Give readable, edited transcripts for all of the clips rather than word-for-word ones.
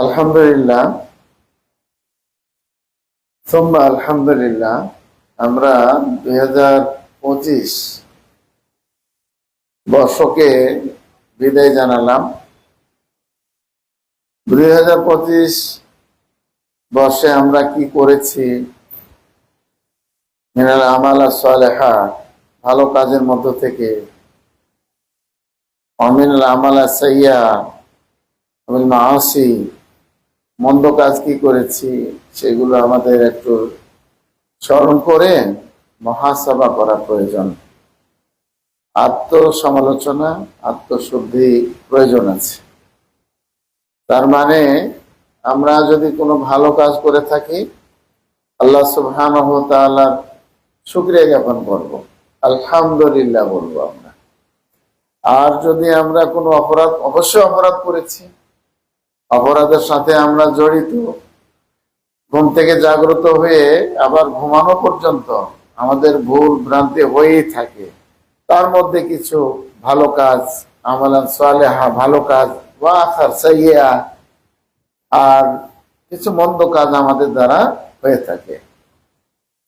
আলহামদুলিল্লাহ, সুম্মা আলহামদুলিল্লাহ। আমরা 2025 বর্ষকে বিদায় জানালাম। 2025 বর্ষে আমরা কি করেছি? মিনাল আমালা সালেহা, ভালো কাজের মধ্য থেকে, অমিনাল আমালা সাইয়্যা, আমিল মাআসি, মন্দ কাজ কি করেছি সেগুলো আমাদের একটু স্মরণ করে মুহাসাবা করা প্রয়োজন। আত্মসমালোচনা, আত্মশুদ্ধি প্রয়োজন আছে। তার মানে আমরা যদি কোনো ভালো কাজ করে থাকি, আল্লাহ সুবহানাহু ওয়া তাআলার শুকরিয়া জ্ঞাপন করব, আলহামদুলিল্লাহ বলবো আমরা। আর যদি আমরা কোনো অবশ্যই অপরাধ করেছি, অপরাধের সাথে আমরা জড়িত, ঘুম থেকে জাগ্রত হয়ে আবার ঘুমানো পর্যন্ত আমাদের ভুল ভ্রান্তি হয়েই থাকে, তার মধ্যে কিছু ভালো কাজ, আমালান সালেহা, ভালো কাজ, ওয়া আখার সাইয়্যা, আর কিছু মন্দ কাজ আমাদের দ্বারা হয়ে থাকে।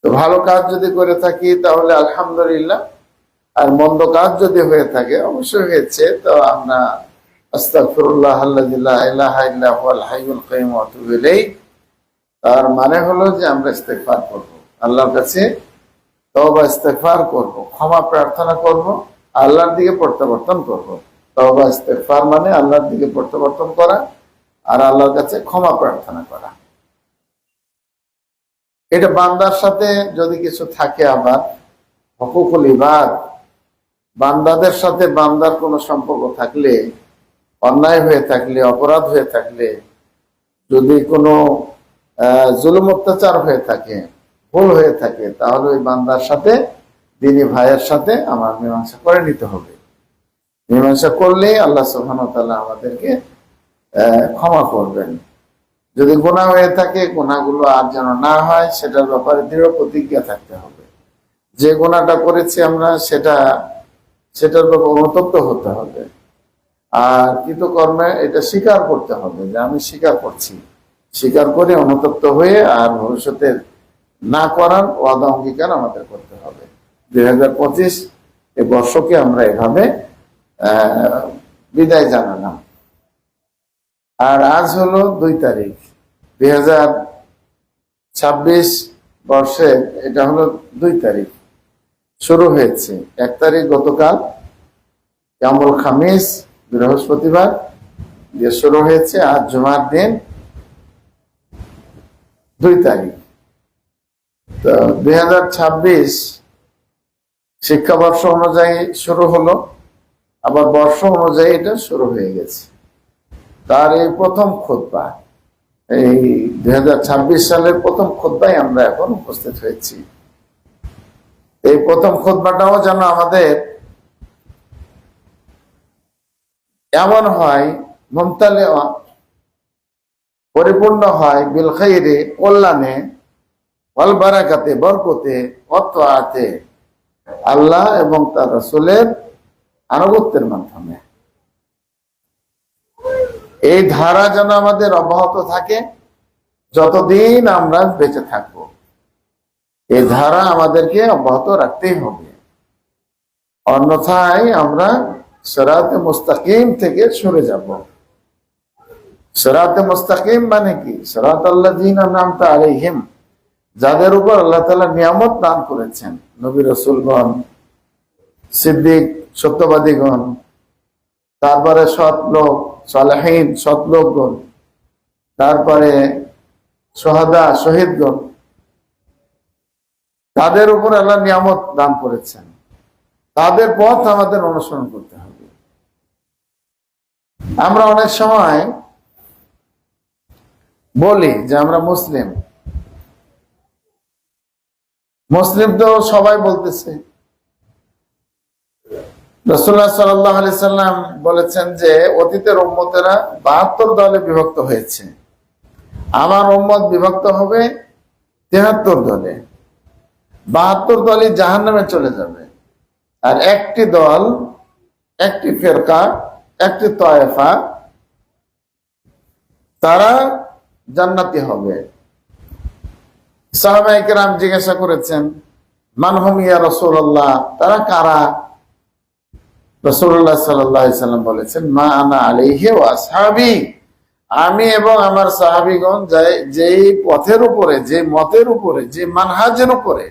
তো ভালো কাজ যদি করে থাকি তাহলে আলহামদুলিল্লাহ, আর মন্দ কাজ যদি হয়ে থাকে, অবশ্যই হয়েছে, তো আমরা আস্তাগফিরুল্লাহ আল্লাযী লা ইলাহা ইল্লা হুয়াল হাইয়ুল কাইয়্যুম ওয়া আতুবু ইলাইহি। তার মানে হলো যে আমরা ইস্তেগফার করব, আল্লাহর কাছে তওবা ইস্তেগফার করব, ক্ষমা প্রার্থনা করব, আল্লাহর দিকে প্রত্যাবর্তন করব। তওবা ইস্তেগফার মানে আল্লাহর দিকে প্রত্যাবর্তন করা আর আল্লাহর কাছে ক্ষমা প্রার্থনা করা। এটা বান্দার সাথে যদি কিছু থাকে, আবার হুকুকুল ইবাদ, বান্দাদের সাথে বান্দার কোনো সম্পর্ক থাকলে, অন্যায় হয়ে থাকলে, অপরাধ হয়ে থাকলে, যদি কোনো জুলুম অত্যাচার হয়ে থাকে, ভুল হয়ে থাকে, তাহলে ওই বান্দার সাথে, দিনী ভাইয়ের সাথে আমার মীমাংসা করে নিতে হবে। মীমাংসা করলেই আল্লাহ সুবহানাহু ওয়া তাআলা আমাদেরকে ক্ষমা করবেন। যদি গুনাহ হয়ে থাকে, গুনাহগুলো আর যেন না হয় সেটার ব্যাপারে দৃঢ় প্রতিজ্ঞা থাকতে হবে। যে গুনাহটা করেছি আমরা সেটার ব্যাপারে অনুতপ্ত হতে হবে। আর কৃতকর্মে এটা স্বীকার করতে হবে যে আমি স্বীকার করছি, স্বীকার করে অনুতপ্ত হয়ে আর ভবিষ্যতে না করার ওয়াদা অঙ্গীকার আমাদের করতে হবে। 2025 এই বর্ষকে আমরা এভাবে বিদায় জানালাম। আর আজ হলো 2 তারিখ 2026 বর্ষের, এটা হলো 2 তারিখ শুরু হয়েছে। 1 তারিখ গতকাল ইয়ামুল খামিস, বৃহস্পতিবার দিয়ে শুরু হয়েছে। আজ জুমার দিন 2 তারিখ। তো 2026 শিক্ষাবর্ষ অনুযায়ী শুরু হলো, আবার বর্ষ অনুযায়ী এটা শুরু হয়ে গেছে। তার এই প্রথম খুতবা, এই 2026 সালের প্রথম খুতবায় আমরা এখন উপস্থিত হয়েছি। এই প্রথম খুতবাটাও যেন আমাদের এমন হয়, মুমতালে, পরিপূর্ণ হয় বিল খাইরে, কল্যাণে, ওয়াল বারাকাতে, বরকতে, ওয়াত তাআতে, আল্লাহ এবং তার রাসূলের আনুগত্যের মাধ্যমে। এই ধারা যেন আমাদের অব্যাহত থাকে যতদিন আমরা বেঁচে থাকব। এই ধারা আমাদেরকে অব্যাহত রাখতেই হবে, অন্যথায় আমরা সিরাতে মুস্তাকিম থেকে সরে যাব। সিরাতে মুস্তাকিম মানে কি? সিরাতাল্লাযীনা আন'আমতা আলাইহিম, যাদের উপর আল্লাহ তাআলা নিয়ামত দান করেছেন, নবী রাসূলগণ, সিদ্দিক, সত্যবাদীগণ, তারপরে সৎ লোক, সালেহীন, সৎ লোকগণ, তারপরে শুহাদা, শহীদগণ, তাদের উপর আল্লাহ নিয়ামত দান করেছেন। তাদের পথ আমাদের অনুসরণ করতে হবে। আমরা অনেক সময় বলি যে আমরা মুসলিম। মুসলিম তো সবাই বলতেছে। রাসূলুল্লাহ সাল্লাল্লাহু আলাইহি সাল্লাম বলেছেন যে অতীতের উম্মতেরা 72 দলে বিভক্ত হয়েছে, আমার উম্মত বিভক্ত হবে 73 দলে। 72 দলই জাহান্নামে চলে যাবে, আর একটি দল, একটি ফেরকা, একটি তয়েফা তারা জান্নাতি হবে। সাহাবায়ে কেরাম জিজ্ঞাসা করেছেন, মান হুম ইয়া রাসূলুল্লাহ, তারা কারা? রাসূলুল্লাহ সাল্লাল্লাহু আলাইহি সাল্লাম বলেছেন, মা আনা আলাইহি ওয়া আসহাবী, আমি এবং আমার সাহাবীগণ যেই পথের উপরে, যে মতের উপরে, যে মানহাজের উপরে,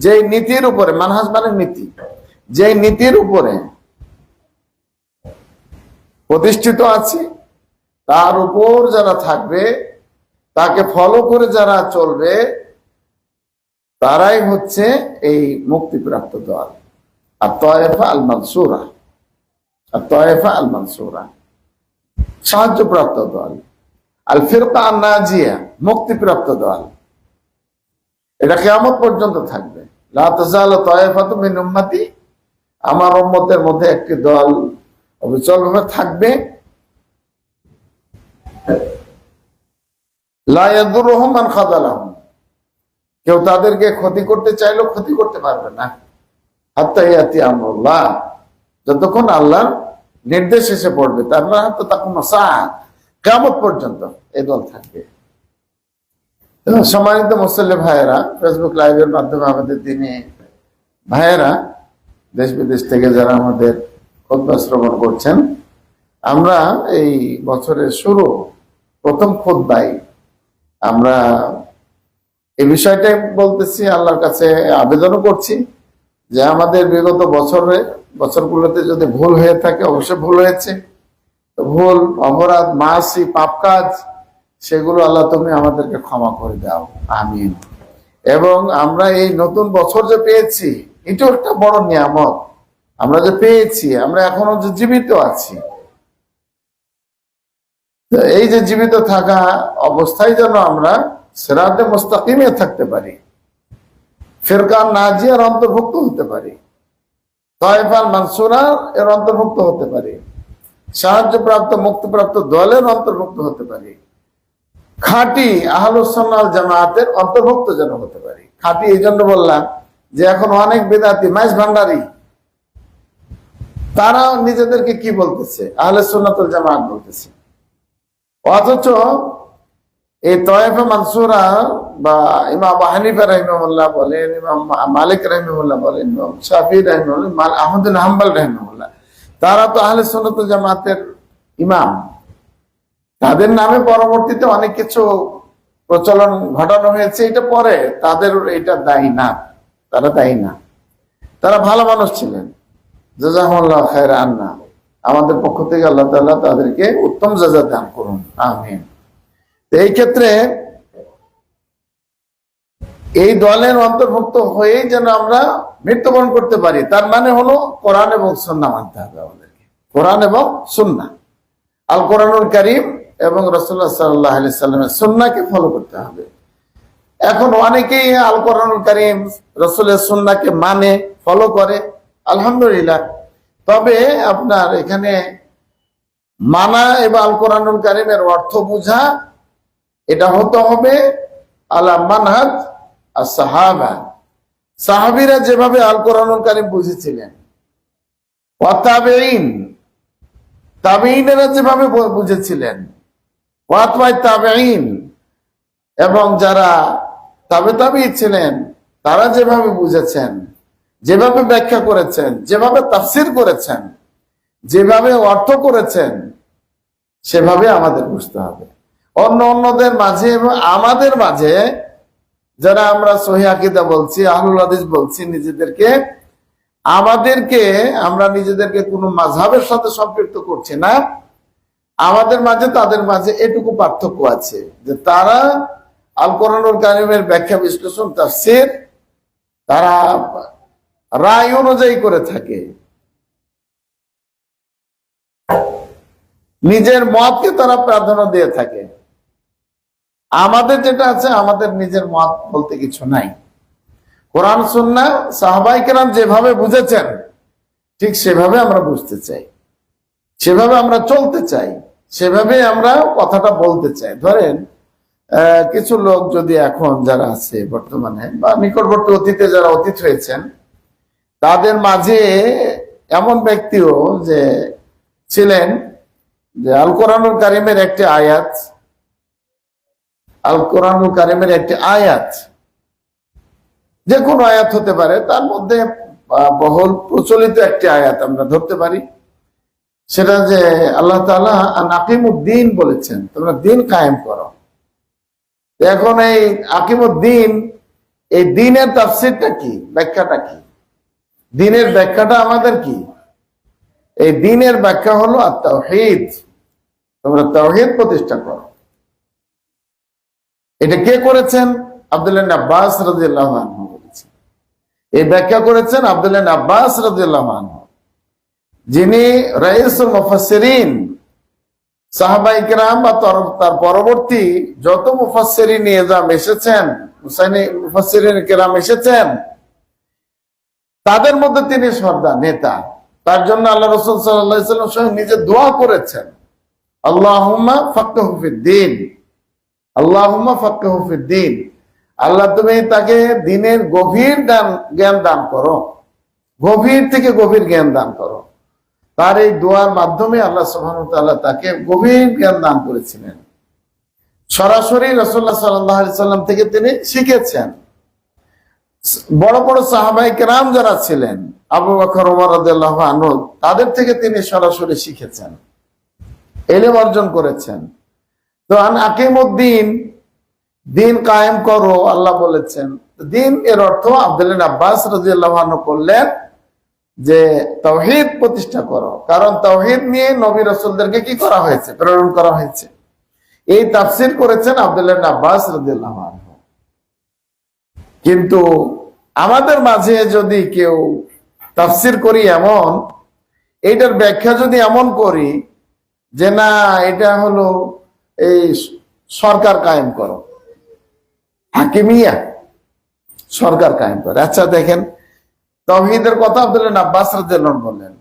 যে নীতির উপরে, মানহাজ মানে নীতি, যে নীতির উপরে প্রতিষ্ঠিত আছে তার উপর যারা থাকবে, তাকে ফলো করে যারা চলবে, তারাই হচ্ছে এই মুক্তিপ্রাপ্ত দল। আর তয়েফা আল মানসুরা, আর তয়েফা আল মানসুরা সাহায্যপ্রাপ্ত দল, আল ফিরকা আন নাজিয়া মুক্তিপ্রাপ্ত দল। এটা কিয়ামত পর্যন্ত থাকবে। লা তাজালু তায়েফাতুম মিন উম্মতি, আমার উম্মতের মধ্যে একটি দল অবিচলভাবে থাকবে, লা ইয়াদুরুহুম মান খাযালাহুম, কেউ তাদেরকে ক্ষতি করতে চাইলেও ক্ষতি করতে পারবে না, হাত্তা ইয়াতি আমরুল্লাহ, যতক্ষণ আল্লাহর নির্দেশ এসে পড়বে, তার মানে হাত্তা তাকুম সাআত, কিয়ামত পর্যন্ত এই দল থাকবে। সম্মানিত মুসল্লি ভাইয়েরা, ফেসবুক লাইভের মাধ্যমে আমাদের দিনী ভাইয়েরা, দেশ বিদেশ থেকে যারা আমাদের খুতবা শ্রবণ করছেন, আমরা এই বছরের শুরু প্রথম খুতবায় আমরা এই বিষয়টাই বলতেছি, আল্লাহর কাছে আবেদনও করছি যে আমাদের বিগত বছরগুলোতে যদি ভুল হয়ে থাকে, অবশ্যই ভুল হয়েছে, ভুল, অপরাধ, মাসি, পাপ কাজ, সেগুলো আল্লাহ তুমি আমাদেরকে ক্ষমা করে দাও, আমিন। এবং আমরা এই নতুন বছর যে পেয়েছি, এটাও একটা বড় নিয়ামত। আমরা যে পেয়েছি, আমরা এখনো যে জীবিত আছি, এই যে জীবিত থাকা অবস্থায় যেন আমরা সিরাতে মুস্তাকিমে থাকতে পারি, ফিরকা নাজিয়ার অন্তর্ভুক্ত হতে পারি, তায়েফাল মানসুরা এর অন্তর্ভুক্ত হতে পারি, সাহায্যপ্রাপ্ত মুক্তিপ্রাপ্ত দলের অন্তর্ভুক্ত হতে পারি, খাঁটি আহলুস সুন্নাহ ওয়াল জামাতের অন্তর্ভুক্ত যেন হতে পারি। খাঁটি এই জন্য বললাম যে এখন অনেক বেদাতি, মাইজ ভান্ডারি, তারা নিজেদেরকে কি বলতেছে? আহলে সুন্নাত ওয়াল জামাত বলতেছে। অথচ এই তয়েফা মানসুরা বা ইমাম আবু হানিফা রাহিমাহুল্লাহ বলেন, ইমাম মালিক রাহিমাহুল্লাহ বলেন, ইমাম শাফিঈ রাহিমাহুল্লাহ, আহমদ বিন হাম্বল রাহিমাহুল্লাহ, তারা তো আহলে সুন্নাত ওয়াল জামাতের ইমাম। তাদের নামে পরবর্তীতে অনেক কিছু প্রচলন ঘটানো হয়েছে, এটা পরে, তাদের এটা দায়ী না, তারা দায়ী না, তারা ভালো মানুষ ছিলেন। জাযাকুমুল্লাহ খায়রান, আমাদের পক্ষ থেকে আল্লাহ তাআলা তাদেরকে উত্তম জাযা দান করুন, আমিন। এই ক্ষেত্রে এই দলের অন্তর্ভুক্ত হয়ে যেন আমরা মৃত্যুবরণ করতে পারি, তার মানে হলো কোরআন এবং সুন্নাহ মানতে হবে আমাদেরকে, কোরআন এবং সুন্নাহ, আল কোরআনুল কারীম এবং রাসূলুল্লাহ সাল্লাল্লাহু আলাইহি সাল্লামের সুন্নাহকে ফলো করতে হবে। এখন অনেকেই আল কোরআনুল কারীম, রাসূলের সুন্নাহকে মানে, ফলো করে, আলহামদুলিল্লাহ। তবে আপনার এখানে মানা এবং আল কোরআনুল কারীমের অর্থ বুঝা, এটা হতে হবে আলা মানহাজ as-সাহাবা, সাহাবীরা যেভাবে আল কোরআনুল কারীম বুঝেছিলেন, ওয়া তাবেঈন, তাবেঈনরা যেভাবে বুঝেছিলেন, ওয়া আতবা'ত তাবেঈন, এবং যারা তাবেঈ ছিলেন তারা যেভাবে বুঝেছেন, যেভাবে ব্যাখ্যা করেছেন, যেভাবে তাফসীর করেছেন, যেভাবে অর্থ করেছেন, সেভাবে আমাদের বুঝতে হবে। অন্যদের মাঝে এবং আমাদের মাঝে যারা আমরা সহিহ আকীদা বলছি, আহলুল হাদিস বলছি নিজেদেরকে, আমরা নিজেদেরকে কোনো মাযহাবের সাথে সম্পৃক্ত করছি না। আমাদের মাঝে তাদের মাঝে এটুকু পার্থক্য আছে যে তারা আল কোরআনুল কারীমের ব্যাখ্যা, বিশ্লেষণ, তাফসীর তারা রায় অনুযায়ী করে থাকে, নিজের মতকে তারা প্রাধান্য দিয়ে থাকে। আমাদের যেটা আছে, আমাদের নিজের মত বলতে কিছু নাই। কোরআন সুন্নাহ সাহাবায়ে কেরাম যেভাবে বুঝেছেন, ঠিক সেভাবে আমরা বুঝতে চাই, সেভাবে আমরা চলতে চাই, সেভাবে আমরা কথাটা বলতে চাই। ধরেন কিছু লোক যদি এখন যারা আছে বর্তমানে বা নিকটবর্তী অতীতে যারা অতীত হয়েছেন, তাদের মাঝে এমন ব্যক্তিও যে ছিলেন যে আল কোরআনুল কারীমের একটি আয়াত আল কোরআনুল কারিমের একটি আয়াত, যে কোনো আয়াত হতে পারে, তার মধ্যে বহুল প্রচলিত একটি আয়াত আমরা ধরতে পারি, সেটা যে আল্লাহ তাআলা আকিমুদ্দিন বলেছেন, তোমরা দিন কায়েম করো। এখন এই আকিমুদ্দিন, এই দিনের তাফসীরটা কি, ব্যাখ্যাটা কি? দিনের ব্যাখ্যাটা আমাদের কি? এই দিনের ব্যাখ্যা হলো আত-তাওহীদ, তোমরা তাওহীদ প্রতিষ্ঠা করো। এটা কে করেছেন? আব্দুল্লাহ ইবনে আব্বাস রাদিয়াল্লাহু আনহু বলেছেন। এই ব্যাখ্যা করেছেন আব্দুল্লাহ ইবনে আব্বাস রাদিয়াল্লাহু আনহু, যিনি রাইসুল মুফাসসিরিন, সাহাবায়ে কেরাম বা তার পরবর্তী যত মুফাসসিরিন নিজাম এসেছেন, মুফাসসিরিন কেরাম এসেছেন, তাদের মধ্যে তিনি সর্দার নেতা। তার জন্য আল্লাহ রাসূল সাল্লাল্লাহু আলাইহি ওয়াসাল্লাম স্বয়ং নিজে দোয়া করেছেন, আল্লাহুম্মা ফাক্কিহু ফিদ্দীন, আল্লাহুম্মা ফাক্কিহু ফিদ্দীন, আল্লাহ তুমি তাকে দিনের গভীর জ্ঞান দান করো, গভীর থেকে গভীর জ্ঞান দান করো। তার এই দোয়ার মাধ্যমে আল্লাহ সুবহানাহু ওয়া তাআলা তাকে গভীর জ্ঞান দান করেছিলেন। সরাসরি রাসূলুল্লাহ সাল্লাল্লাহু আলাইহি ওয়াসাল্লাম থেকে তিনি শিখেছেন। বড় বড় সাহাবায়ে কেরাম যারা ছিলেন, আবু বকর, ওমর রাদিয়াল্লাহু আনহু, তাদের থেকে তিনি সরাসরি শিখেছেন, ইলম অর্জন করেছেন। তো আকিমুদ্দিন, দিন কায়েম করো আল্লাহ বলেছেন। দিন এর অর্থ আব্দুল্লাহ ইবনে আব্বাস রাদিয়াল্লাহু আনহু বললেন যে তাওহীদ প্রতিষ্ঠা করো, কারণ তাওহীদ নিয়ে নবী রাসূলদেরকে কি করা হয়েছে? প্রেরণ করা হয়েছে। এই তাফসীর করেছেন আব্দুল্লাহ ইবনে আব্বাস রাদিয়াল্লাহু আনহু। কিন্তু আমাদের মাঝে যদি কেউ তাফসীর করি এমন, এইটার ব্যাখ্যা যদি এমন করি যে না, এটা হলো এই সরকার কায়েম করো, হাকিমিয়া, সরকার কায়েম করে। আচ্ছা দেখেন, তাওহীদের কথা আব্দুল্লাহ ইবনে আব্বাস রাদিয়াল্লাহু আনহু বললেন,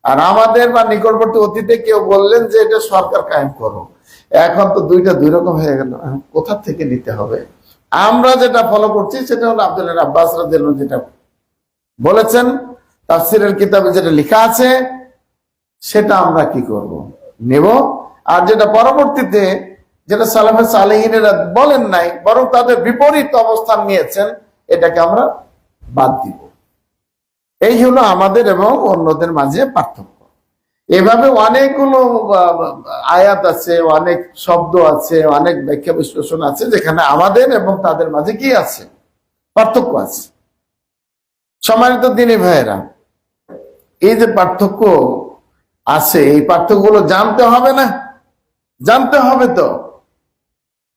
আর আমাদের বা নিকটবর্তী অতীতে কেউ বললেন যে এটা সরকার কায়েম করো। এখন তো দুইটা দুই রকম হয়ে গেল, কোথা থেকে নিতে হবে? আমরা যেটা ফলো করছি সেটা হলো আব্দুল্লাহ ইবনে আব্বাস রাদিয়াল্লাহু আনহু যেটা বলেছেন, তাফসীরের কিতাবে যেটা লেখা আছে, সেটা আমরা কি করব? নেব। আর যেটা পরবর্তীতে, যেটা সালাফে সালেহিনেরা বলেন নাই, বরং তাদের বিপরীত অবস্থান নিয়েছেন, এটাকে আমরা বাদ দিব। এই হলো আমাদের এবং অন্যদের মাঝে পার্থক্য। এভাবে অনেকগুলো আয়াত আছে, অনেক শব্দ আছে, অনেক ব্যাখ্যা বিশ্লেষণ আছে, যেখানে আমাদের এবং তাদের মাঝে কি আছে? পার্থক্য আছে। সম্মানিত দ্বীনী ভাইয়েরা, এই যে পার্থক্য আছে, এই পার্থক্যগুলো জানতে হবে না? জানতে হবে তো।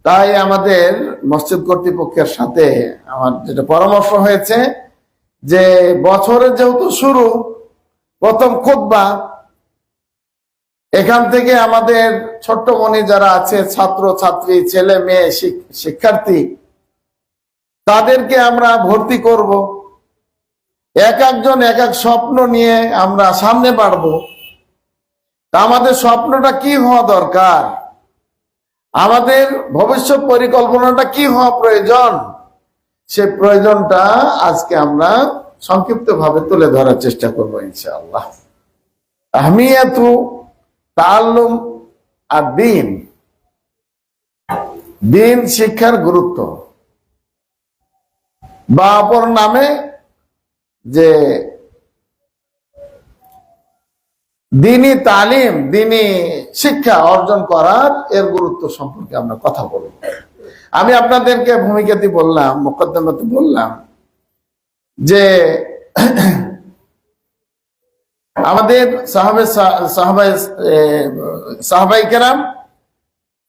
তাই আমাদের মসজিদ কর্তৃপক্ষের সাথে আমার যেটা পরামর্শ হয়েছে, যে বছরের যেহেতু শুরু, প্রথম খুতবা, এখান থেকে আমাদের ছোট্ট মনি যারা আছে, ছাত্র ছাত্রী, ছেলে মেয়ে, শিক্ষার্থী, তাদেরকে আমরা ভর্তি করব। এক একজন এক এক স্বপ্ন নিয়ে আমরা সামনে বাড়বো। তা আমাদের স্বপ্নটা কি হওয়া দরকার? আমাদের ভবিষ্যৎ পরিকল্পনাটা কি হওয়া প্রয়োজন? সে প্রয়োজনটা আজকে আমরা সংক্ষিপ্ত ভাবে তুলে ধরার চেষ্টা করবো ইনশাআল্লাহ। আহমিয়াতু তাআল্লুম আদ-দ্বীন, দিন শিক্ষার গুরুত্ব, বা অপর নামে যে দ্বীনি তালিম, দ্বীনি শিক্ষা অর্জন করার এর গুরুত্ব সম্পর্কে আমরা কথা বলব। আমি আপনাদেরকে ভূমিকাতে বললাম, মুকদ্দমাতে বললাম যে আমাদের সাহাবায়ে কেরাম,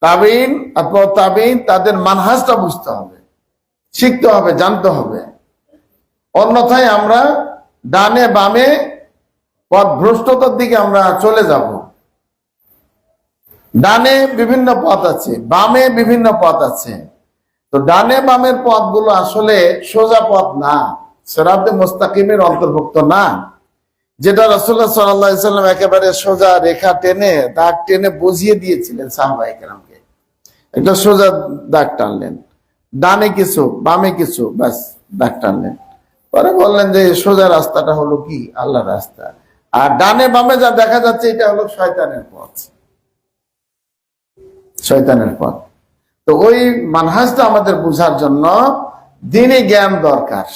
তাবেঈন, অথবা তাবেঈন, তাদের মানহাজটা বুঝতে হবে, শিখতে হবে, জানতে হবে। অন্যথায় আমরা ডানে বামে পথ ভ্রষ্টতার দিকে আমরা চলে যাব। ডানে বিভিন্ন পথ আছে, বামে বিভিন্ন পথ আছে। তো ডানে বামের পথগুলো আসলে সোজা পথ না, সিরাতে মুস্তাকিমের অন্তর্ভুক্ত না, যেটা রাসূলুল্লাহ সাল্লাল্লাহু আলাইহি ওয়াসাল্লাম একেবারে সোজা রেখা টেনে, দাগ টেনে বুঝিয়ে দিয়েছিলেন সাহাবায়ে কেরামকে। একটা সোজা দাগ টানলেন, ডানে কিছু বামে কিছু, ব্যাস দাগ টানলেন। পরে বললেন যে সোজা রাস্তাটা হলো কি? আল্লাহর রাস্তা। আর ডানে বামে যা দেখা যাচ্ছে, এটা হলো শয়তানের পথ, শয়তানের পথ। তো ওই মানহাজটা আমাদের বোঝার জন্য দিনই জ্ঞান দরকার,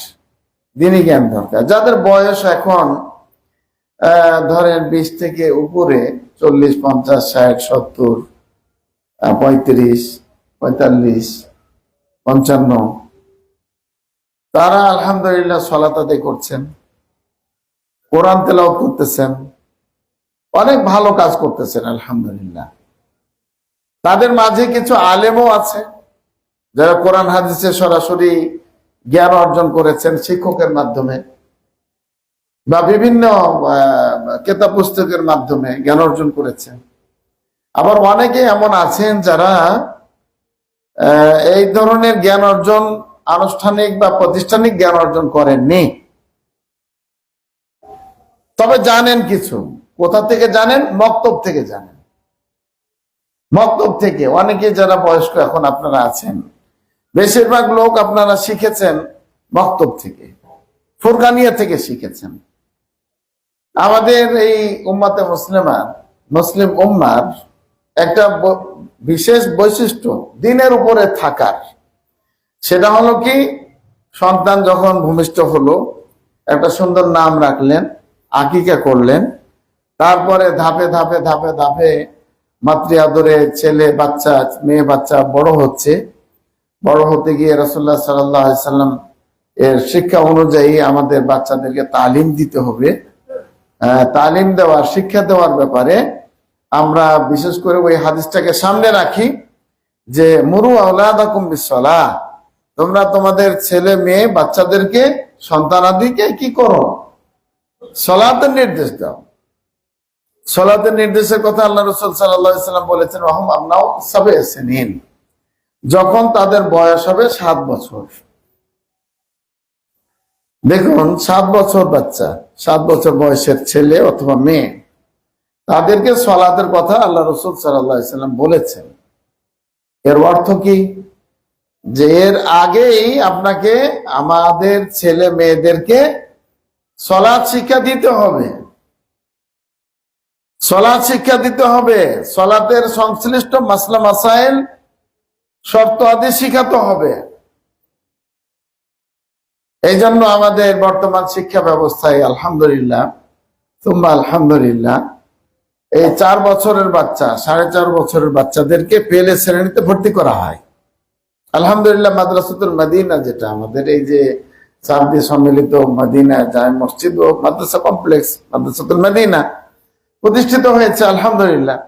দিনই জ্ঞান দরকার। যাদের বয়স এখন ধরেন 20 থেকে উপরে, 40, 50, 60, 70, 35, 45, 55, তারা আলহামদুলিল্লাহ সালাত আদায় করছেন, কোরআন তেলাওয়াত করতেছেন, অনেক ভালো কাজ করতেছেন আলহামদুলিল্লাহ। তাদের মাঝে কিছু আলেমও আছে যারা কোরআন হাদিসে সরাসরি জ্ঞান অর্জন করেছেন শিক্ষকের মাধ্যমে বা বিভিন্ন কিতাব পুস্তকের মাধ্যমে জ্ঞান অর্জন করেছেন। আবার অনেকে এমন আছেন যারা এই ধরনের জ্ঞান অর্জন আনুষ্ঠানিক বা প্রাতিষ্ঠানিক জ্ঞান অর্জন করেননি, তবে জানেন কিছু। কোথা থেকে জানেন? মক্তব থেকে জানেন। মক্তব থেকে অনেকে যারা বয়স্ক এখন আপনারা আছেন, বেশিরভাগ লোক আপনারা শিখেছেন মক্তব থেকে, ফুরকানিয়া থেকে শিখেছেন। আমাদের এই উম্মাতে মুসলিম উম্মার একটা বিশেষ বৈশিষ্ট্য দ্বীনের উপরে থাকার, সেটা হলো কি, সন্তান যখন ভূমিষ্ঠ হলো একটা সুন্দর নাম রাখলেন, আকিকা করলেন, তারপরে ধাপে ধাপে ধাপে ধাপে মাতৃ আদরে ছেলে বাচ্চা মেয়ে বাচ্চা বড় হচ্ছে। বড় হতে গিয়ে রাসূলুল্লাহ সাল্লাল্লাহু আলাইহি সাল্লাম এর শিক্ষা অনুযায়ী আমাদের বাচ্চাদেরকে তালিম দিতে হবে। তালিম দেওয়ার, শিক্ষা দেওয়ার ব্যাপারে আমরা বিশেষ করে ওই হাদিসটাকে সামনে রাখি যে মুরু আওলাদাকুম বিসসালাহ, তোমরা তোমাদের ছেলে মেয়ে বাচ্চাদেরকে সন্তানাদিকে কি করো? সালাতের নির্দেশ দাও। সালাতের নির্দেশের কথা আল্লাহ রাসূল সাল্লাল্লাহু আলাইহি সাল্লাম বলেছেন ওয়াহুম আবনাউ সাবঈ সিনিন, যখন তাদের বয়স হবে 7 বছর। দেখুন 7 বছর বাচ্চা, 7 বছর বয়সের ছেলে অথবা মেয়ে, তাদেরকে সালাতের কথা আল্লাহ রাসূল সাল্লাল্লাহু আলাইহি সাল্লাম বলেছেন। এর অর্থ কি? যে এর আগেই আপনাকে আমাদের ছেলে মেয়েদেরকে সালাত শিক্ষা দিতে হবে, সালাত শিক্ষা দিতে হবে, সালাতের সংশ্লিষ্ট মাসলা মাসাইল শর্ত আদি শিখাতে হবে। এই জন্য আমাদের বর্তমান শিক্ষা ব্যবস্থায় আলহামদুলিল্লাহ তুম্বা আলহামদুলিল্লাহ এই 4 বছরের বাচ্চা, 4.5 বছরের বাচ্চাদেরকে পেলে শ্রেণীতে ভর্তি করা হয়। আলহামদুলিল্লাহ মাদ্রাসাতুল মদিনা, যেটা আমাদের এই যে সার্দি সম্মিলিত মদিনা জামে মসজিদ ও মাদ্রাসা কমপ্লেক্স মাদ্রাসাতুল মদিনা প্রতিষ্ঠিত হয়েছে আলহামদুলিল্লাহ।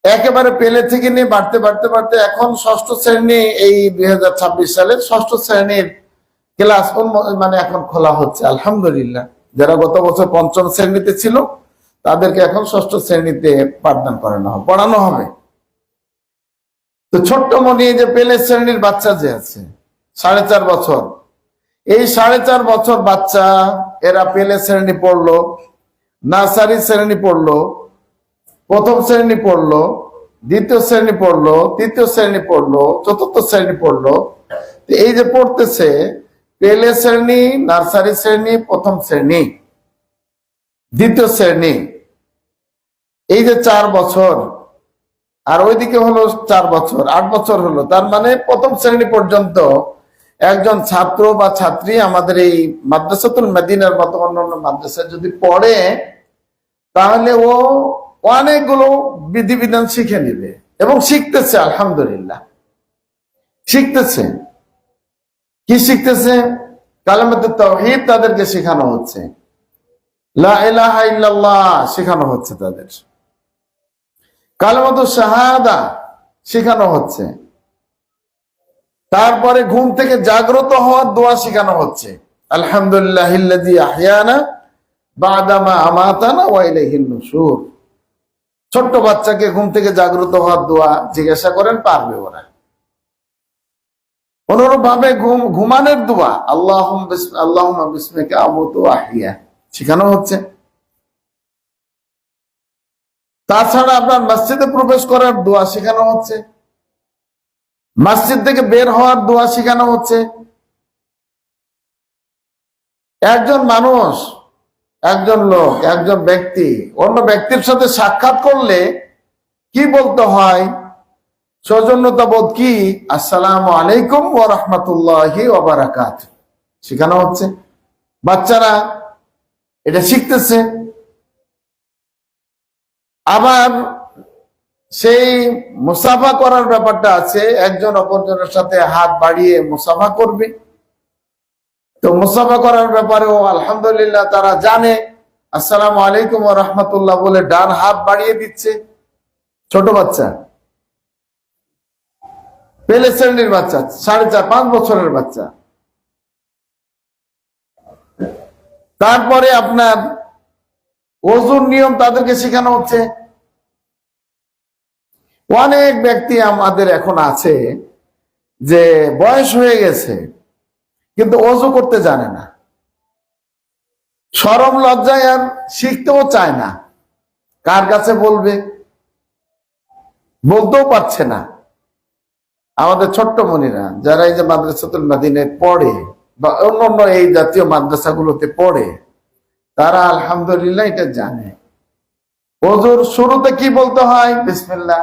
একেবারে পেলে থেকে নিয়ে বাড়তে বাড়তে বাড়তে এখন 6ষ্ঠ শ্রেণী, এই 2026 সালের 6ষ্ঠ শ্রেণীর ক্লাস মানে এখন খোলা হচ্ছে আলহামদুলিল্লাহ। যারা গত বছর 5ম শ্রেণীতে ছিল তাদেরকে এখন 6ষ্ঠ শ্রেণীতে পাঠদান পড়ানো হবে। তো ছোট্ট মনে যে পেলে শ্রেণীর বাচ্চা যে আছে 4.5 বছর, এই 4.5 বছর বাচ্চা এরা পেলে শ্রেণী পড়লো, নার্সারি শ্রেণী পড়লো, 1ম শ্রেণী পড়লো, 2য় শ্রেণী পড়লো, 3য় শ্রেণী পড়লো, 4র্থ শ্রেণী পড়লো। এই যে পড়তেছে পেলে শ্রেণী, নার্সারি শ্রেণী, 1ম শ্রেণী, 2য় শ্রেণী, এই যে 4 বছর, আর ওইদিকে হলো 4 বছর, 8 বছর হলো। তার মানে 1ম শ্রেণী পর্যন্ত একজন ছাত্র বা ছাত্রী আমাদের এই মাদ্রাসাতুল মদিনার মতো অন্যান্য মাদ্রাসায় যদি পড়ে, তাহলে ও অনেকগুলো বিধিবিধান শিখে নেবে এবং শিখতেছে আলহামদুলিল্লাহ, শিখতেছে। কি শিখতেছে? কালেমাতুত তাওহীদ তাদেরকে শেখানো হচ্ছে, লা ইলাহা ইল্লাল্লাহ শেখানো হচ্ছে, তাদের কালেমাতুশ শাহাদা শেখানো হচ্ছে। তারপরে ঘুম থেকে জাগ্রত হওয়ার দোয়া শেখানো হচ্ছে, আলহামদুলিল্লাহিল্লাযী আহইয়ানা বা'দা মা আমাতানা ওয়া ইলাইহিন নুশুর। ছোট্ট বাচ্চাকে ঘুম থেকে জাগ্রত হওয়ার দোয়া জিজ্ঞাসা করেন, পারবে ওরা। অনুরূপ ভাবে ঘুমানোর দোয়া আল্লাহুম্মা বিসমিকা আমুতু ওয়া আহইয়া শেখানো হচ্ছে। তাছাড়া আপনার মসজিদে প্রবেশ করার দোয়া শেখানো হচ্ছে, মসজিদ থেকে বের হওয়ার দোয়া শেখানো হচ্ছে। একজন মানুষ, একজন লোক, একজন ব্যক্তি অন্য ব্যক্তির সাথে সাক্ষাৎ করলে কি বলতে হয়, সৌজন্যতা বোধ কি? আসসালামু আলাইকুম ওয়া রাহমাতুল্লাহি ওয়া বারাকাতুহু শেখানো হচ্ছে। বাচ্চারা এটা শিখতেছে। আবার সেই মুসাফা করার ব্যাপারটা আছে, একজন অপরজনের সাথে হাত বাড়িয়ে মুসাফা করবে। তো মুসাফা করার ব্যাপারেও আলহামদুলিল্লাহ তারা জানে। আসসালামু আলাইকুম ওয়া রাহমাতুল্লাহ বলে ডান হাত বাড়িয়ে দিচ্ছে। ছোট বাচ্চা, পেলে শ্রেণীর বাচ্চা, 4.5-5 বছরের বাচ্চা। তারপরে আপনার ওযুর নিয়ম তাদেরকে শেখানো হচ্ছে। অনেক ব্যক্তি আমাদের এখন আছে যে বয়স হয়ে গেছে কিন্তু ওযু করতে জানে না, শরম লজ্জায় আর শিখতেও চায় না। কার কাছে বলবে, বলতেও পারছে না। আমাদের ছোট্ট মনিরা যারা এই যে মাদ্রাসাতুল মাদিনায় পড়ে বা অন্য এই জাতীয় মাদ্রাসাগুলোতে পড়ে, তারা আলহামদুলিল্লাহ এটা জানে। ওযুর শুরুতে কি বলতে হয়? বিসমিল্লাহ।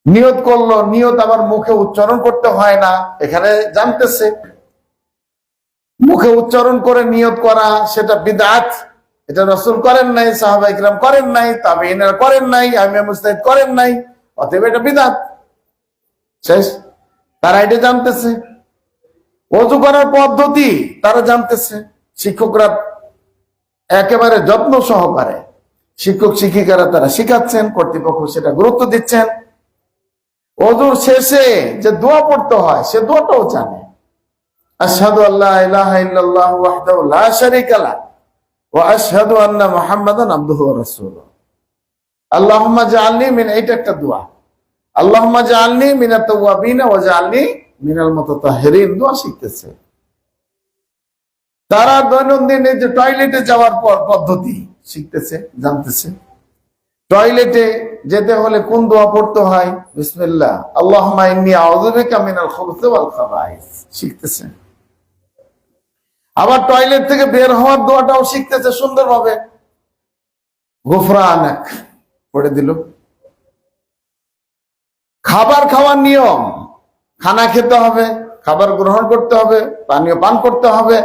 নিয়ত করলো, নিয়ত আবার মুখে উচ্চারণ করতে হয় না, এখানে জানতেছে। মুখে উচ্চারণ করে নিয়ত করা সেটা বিদআত। এটা রাসূল করেন নাই, সাহাবায়ে কিরাম করেন নাই, তাবেঈনরা করেন নাই, আইম্মায়ে মুজতাহিদ করেন নাই, অতএব এটা বিদআত। শেষ। তারা এটা জানতেছে। ওযু করার পদ্ধতি তারা জানতেছে। শিক্ষকরা একেবারে যত্ন সহকারে, শিক্ষক শিক্ষিকারা তারা শিখাচ্ছেন, কর্তৃপক্ষ সেটা গুরুত্ব দিচ্ছেন। ওযুর শেষে যে দোয়া পড়তে হয় সে দোয়াটাও জানে। আশহাদু আল্লা ইলাহা ইল্লাল্লাহু ওয়াহদাহু লা শারীকা লাহু ওয়া আশহাদু আন্না মুহাম্মাদান আবদুহু ওয়া রাসূলুহু। আল্লাহুম্মা জাআলনি মিন, এইটা একটা দোয়া। আল্লাহুম্মা জাআলনি মিনাত তাওয়াবিনা ওয়া জাআলনি মিনাল মুতাতাহহিরিন দোয়া শিখতেছে। তারা দৈনন্দিন এই যে টয়লেটে যাওয়ার পর পদ্ধতি শিখতেছে, জানতেছে। টয়লেটে যেতে হলে কোন দোয়া পড়তে হয়? বিসমিল্লাহ। আল্লাহুম্মা ইন্নী আউযু বিকা মিনাল খুবুসি ওয়াল খাবাইস শিখতেছে। আবার টয়লেট থেকে বের হওয়ার দোয়াটাও শিখতেছে সুন্দরভাবে। গুফরানাক পড়ে দিল। খাবার খাওয়ার নিয়ম, খানা খেতে হবে, খাবার গ্রহণ করতে হবে, পানীয় পান করতে হবে,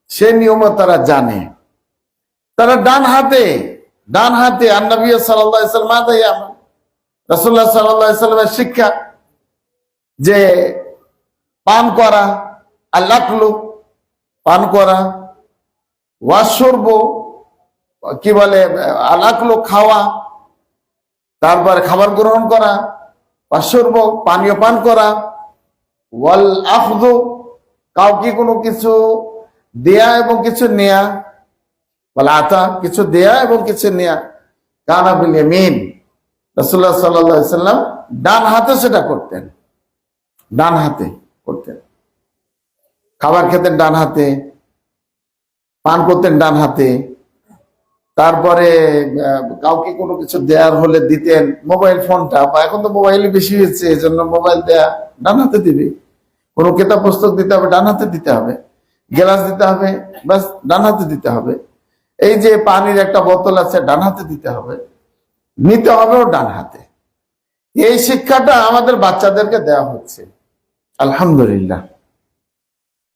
সে নিয়মও তারা জানে। তারা ডান হাতে আন-নবী সাল্লাল্লাহু আলাইহি ওয়াসাল্লাম, রাসূলুল্লাহ সাল্লাল্লাহু আলাইহি ওয়াসাল্লামের শিক্ষা যে পান করা, আল-আকলু পান করা, ওয়াশরব কি বলে আল-আকলু খাওয়া, তারপর খাবার গ্রহণ করা, ওয়াশরব পানীয় পান করা, ওয়াল আখযু কাউকে কোনো কিছু দেয়া এবং কিছু নেয়া, ওয়াল আতা কিছু দেয়া এবং কিছু নেয়া। কানা বিল ইয়ামিন, রাসূলুল্লাহ সাল্লাল্লাহু আলাইহি ওয়াসাল্লাম ডান হাতে সেটা করতেন। ডান হাতে করতেন, খাবার খেতেন ডান হাতে, পান করতেন ডান হাতে। তারপরে কাউকে কোনো কিছু দেওয়ার হলে দিতেন। মোবাইল ফোনটা, এখন তো মোবাইল বেশি হয়েছে, এই জন্য মোবাইল দেয়া ডান হাতে দিবে। কোনো কিতাব পুস্তক দিতে হবে ডান হাতে দিতে হবে, গ্লাস দিতে হবে বাস ডান হাতে দিতে হবে। এই যে পানির একটা বোতল আছে ডান হাতে দিতে হবে, নিতে হবেও ডান হাতে। এই শিক্ষাটা আমাদের বাচ্চাদেরকে দেওয়া হচ্ছে আলহামদুলিল্লাহ।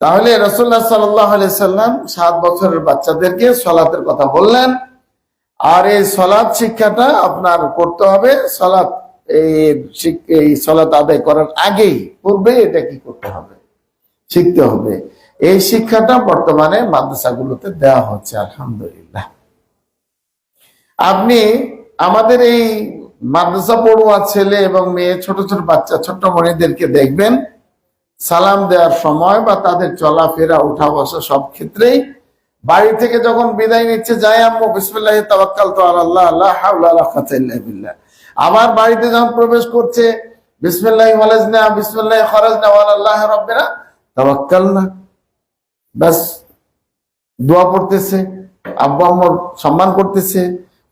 তাহলে রাসূলুল্লাহ সাল্লাল্লাহু আলাইহি সাল্লাম 7 বছরের বাচ্চাদেরকে সালাতের কথা বললেন। আর এই সালাত শিক্ষাটা আপনার করতে হবে। সালাত এই সালাত আদায় করার আগেই, পূর্বে এটা কি করতে হবে, শিখতে হবে। এই শিক্ষাটা বর্তমানে মাদ্রাসাগুলোতে দেওয়া হচ্ছে আলহামদুলিল্লাহ। আপনি আমাদের এই মাদ্রাসা পড়ুয়া ছেলে এবং মেয়ে, ছোট ছোট বাচ্চা, ছোট্ট মনিদেরকে দেখবেন সালাম দেওয়ার সময় বা তাদের চলাফেরা, উঠা বসা সব ক্ষেত্রেই বাড়ি থেকে যখন বিদায় নিচ্ছে, যায় আম্মু বিসমিল্লাহি তাওয়াক্কালতু আলাল্লাহ লা হাওলা ওয়ালা কুওয়াতা ইল্লা বিল্লাহ। আবার বাড়িতে যখন প্রবেশ করছে বিসমিল্লাহি ওয়ালাজনা বিসমিল্লাহি খরাজনা ওয়া আলাল্লাহি রাব্বিনা তাওয়াক্কালনা, বাস দোয়া পড়তেছে, আব্বু আম্মুর সম্মান করতেছে,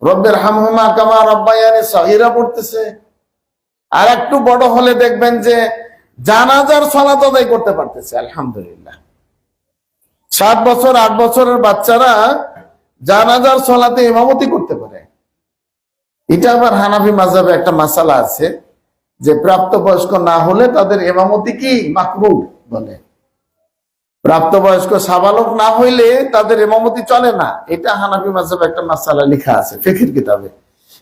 রব্বির হামহুমা কামা রাব্বায়ানি সগীরা পড়তেছে। আর একটু বড় হলে দেখবেন যে জানাজার সালাত আদায় করতে পারতেছে আলহামদুলিল্লাহ। 7 বছর 8 বছরের বাচ্চারা জানাজার সালাতে ইমামতি করতে পারে। এটা আবার হানাফি মাযহাবে একটা মাসালা আছে যে প্রাপ্তবয়স্ক না হলে তাদের ইমামতি কি মাকরুহ বলে। প্রাপ্তবয়স্ক সাবালক না হইলে তাদের ইমামতি চলে না, এটা হানাফি মাযহাবে একটা মাসালা লেখা আছে ফিকহের কিতাবে।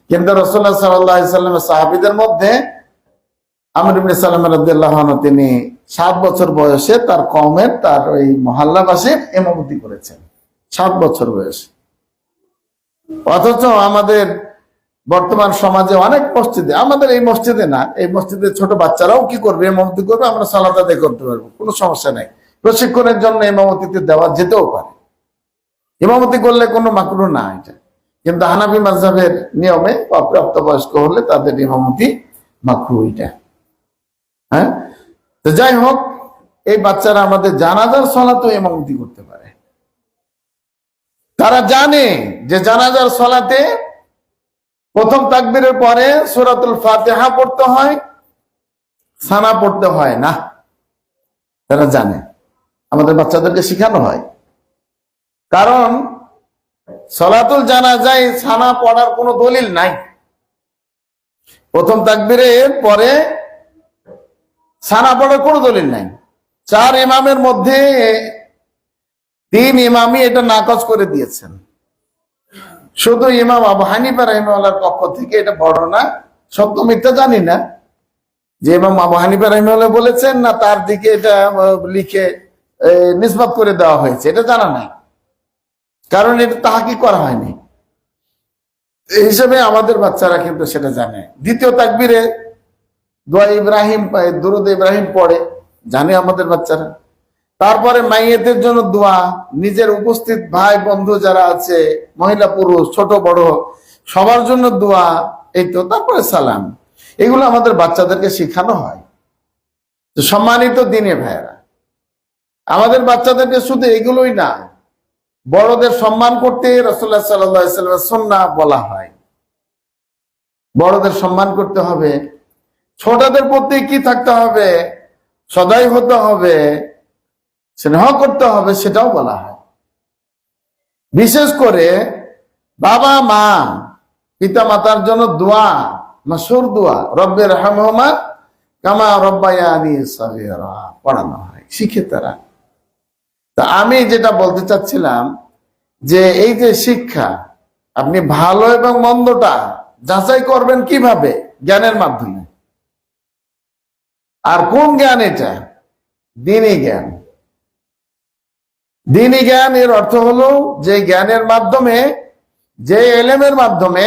কিন্তু রাসূলুল্লাহ সাল্লাল্লাহু আলাইহি সাল্লামের সাহাবীদের মধ্যে আমর ইবনে সালামা রাদিয়াল্লাহু আনহু তিনি 7 বছর বয়সে তার কওমের তার ওই মহল্লাবাসীর ইমামতি করেছেন, 7 বছর বয়সে। অথচ আমাদের বর্তমান সমাজে অনেক মসজিদে, আমাদের এই মসজিদে না, এই মসজিদে ছোট বাচ্চারাও কি করবে, ইমামতি করবে, আমরা সালাত আদায় করতে পারবো, কোনো সমস্যা নাই। প্রশিক্ষণের জন্য ইমামতিতে দেওয়া যেতেও পারে, ইমামতি করলে কোনো মাকরুহ না এটা। কিন্তু হানাফি মাযহাবের নিয়মে অপ্রাপ্তবয়স্ক হলে তাদের ইমামতি মাকরুহ এটা। হ্যাঁ, তো যাই হোক, এই বাচ্চারা আমাদের জানাজার সালাতেও ইমামতি করতে পারে। তারা জানে যে জানাজার সালাতে প্রথম তাকবীরের পরে সূরাতুল ফাতিহা পড়তে হয়, সানা পড়তে হয় না। তারা জানে, আমাদের বাচ্চাদেরকে শেখানো হয়। কারণ সালাতুল জানাজায় সানা পড়ার কোনো দলিল নাই। প্রথম তাকবীরের পরে সানা পড়ার কোনো দলিল নাই। 4 ইমামের মধ্যে 3 ইমামই এটা নাকচ করে দিয়েছেন। শুধু ইমাম আবু হানিফা রাহিমাহুল্লাহর পক্ষ থেকে এটা বর্ণনা, সত্য মিথ্যা জানি না, যে ইমাম আবু হানিফা রাহিমাহুল্লাহ বলেছেন না তার দিকে এটা লিখে নিসবত করে দেওয়া হয়েছে, এটা জানা নাই, কারণ এটা তাহকিক করা হয়নি। এই হিসেবে আমাদের বাচ্চারা কিন্তু সেটা জানে। দ্বিতীয় তাকবীরে দোয়া ইব্রাহিম, দুরূদ ইব্রাহিম পড়ে, জানে আমাদের বাচ্চারা। তারপরে মাইয়েতের জন্য দোয়া, নিজের উপস্থিত ভাই বন্ধু যারা আছে, মহিলা পুরুষ ছোট বড় সবার জন্য দোয়া, এই তো। তারপরে সালাম, এগুলো আমাদের বাচ্চাদেরকে শেখানো হয়। তো সম্মানিত দ্বীনি ভাইয়েরা, আমাদের বাচ্চাদেরকে শুধু এগুলোই না, বড়দের সম্মান করতে রাসূলুল্লাহ সাল্লাল্লাহু আলাইহি ওয়াসাল্লামের সুন্নাহ বলা হয়। বড়দের সম্মান করতে হবে, ছোটদের প্রতি কি থাকতে হবে, সদয় হতে হবে, স্নেহ করতে হবে, সেটাও বলা হয়। বিশেষ করে বাবা মা পিতা মাতার জন্য দোয়া, মাশহুর দোয়া, রব্বি রহমহুমা কামা রব্বায়ানি সগীরা পড়ানো হয়, শিখে তারা। তা আমি যেটা বলতে চাচ্ছিলাম যে এই যে শিক্ষা, আপনি ভালো এবং মন্দটা যাচাই করবেন কিভাবে? জ্ঞানের মাধ্যমে। আর কোন জ্ঞান এটা? দ্বীনি জ্ঞান। দ্বীনি জ্ঞান এর অর্থ হলো যে জ্ঞানের মাধ্যমে, যে ইলমের মাধ্যমে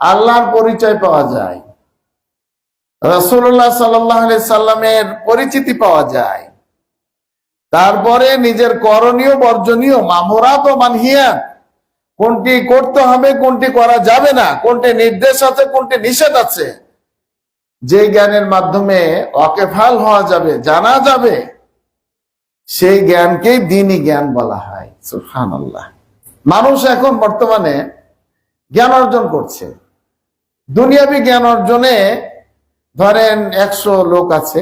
আল্লাহর পরিচয় পাওয়া যায়, রাসূলুল্লাহ সাল্লাল্লাহু আলাইহি সাল্লামের পরিচিতি পাওয়া যায়, তারপরে নিজের করণীয় বর্জনীয়, মামুরাত ও মানহিয়াত, কোনটি করতে হবে কোনটি করা যাবে না, কোনটি নির্দেশ আছে কোনটি নিষেধ আছে, যে জ্ঞানের মাধ্যমে ওয়াকিফাল হওয়া যাবে, জানা যাবে, সেই জ্ঞানকেই দ্বীনি জ্ঞান বলা হয়। সুবহানাল্লাহ। মানুষ এখন বর্তমানে জ্ঞান অর্জন করছে। দুনিয়াবি জ্ঞান অর্জনে ধরেন 100 লোক আছে,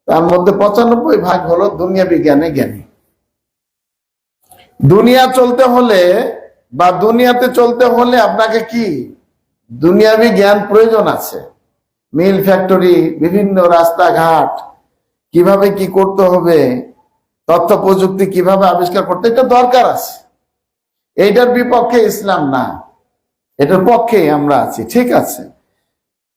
তার মধ্যে 95 হলো দুনিয়াবি জ্ঞানে জ্ঞানী। দুনিয়া চলতে হলে বা দুনিয়াতে চলতে হলে আপনাকে কি দুনিয়াবি জ্ঞান প্রয়োজন আছে। মিল, ফ্যাক্টরি, বিভিন্ন রাস্তাঘাট কিভাবে কি করতে হবে, তথ্য প্রযুক্তি কিভাবে আবিষ্কার করতে, এটা দরকার আছে। এইটার বিপক্ষে ইসলাম না, এটার পক্ষে আমরা আছি, ঠিক আছে।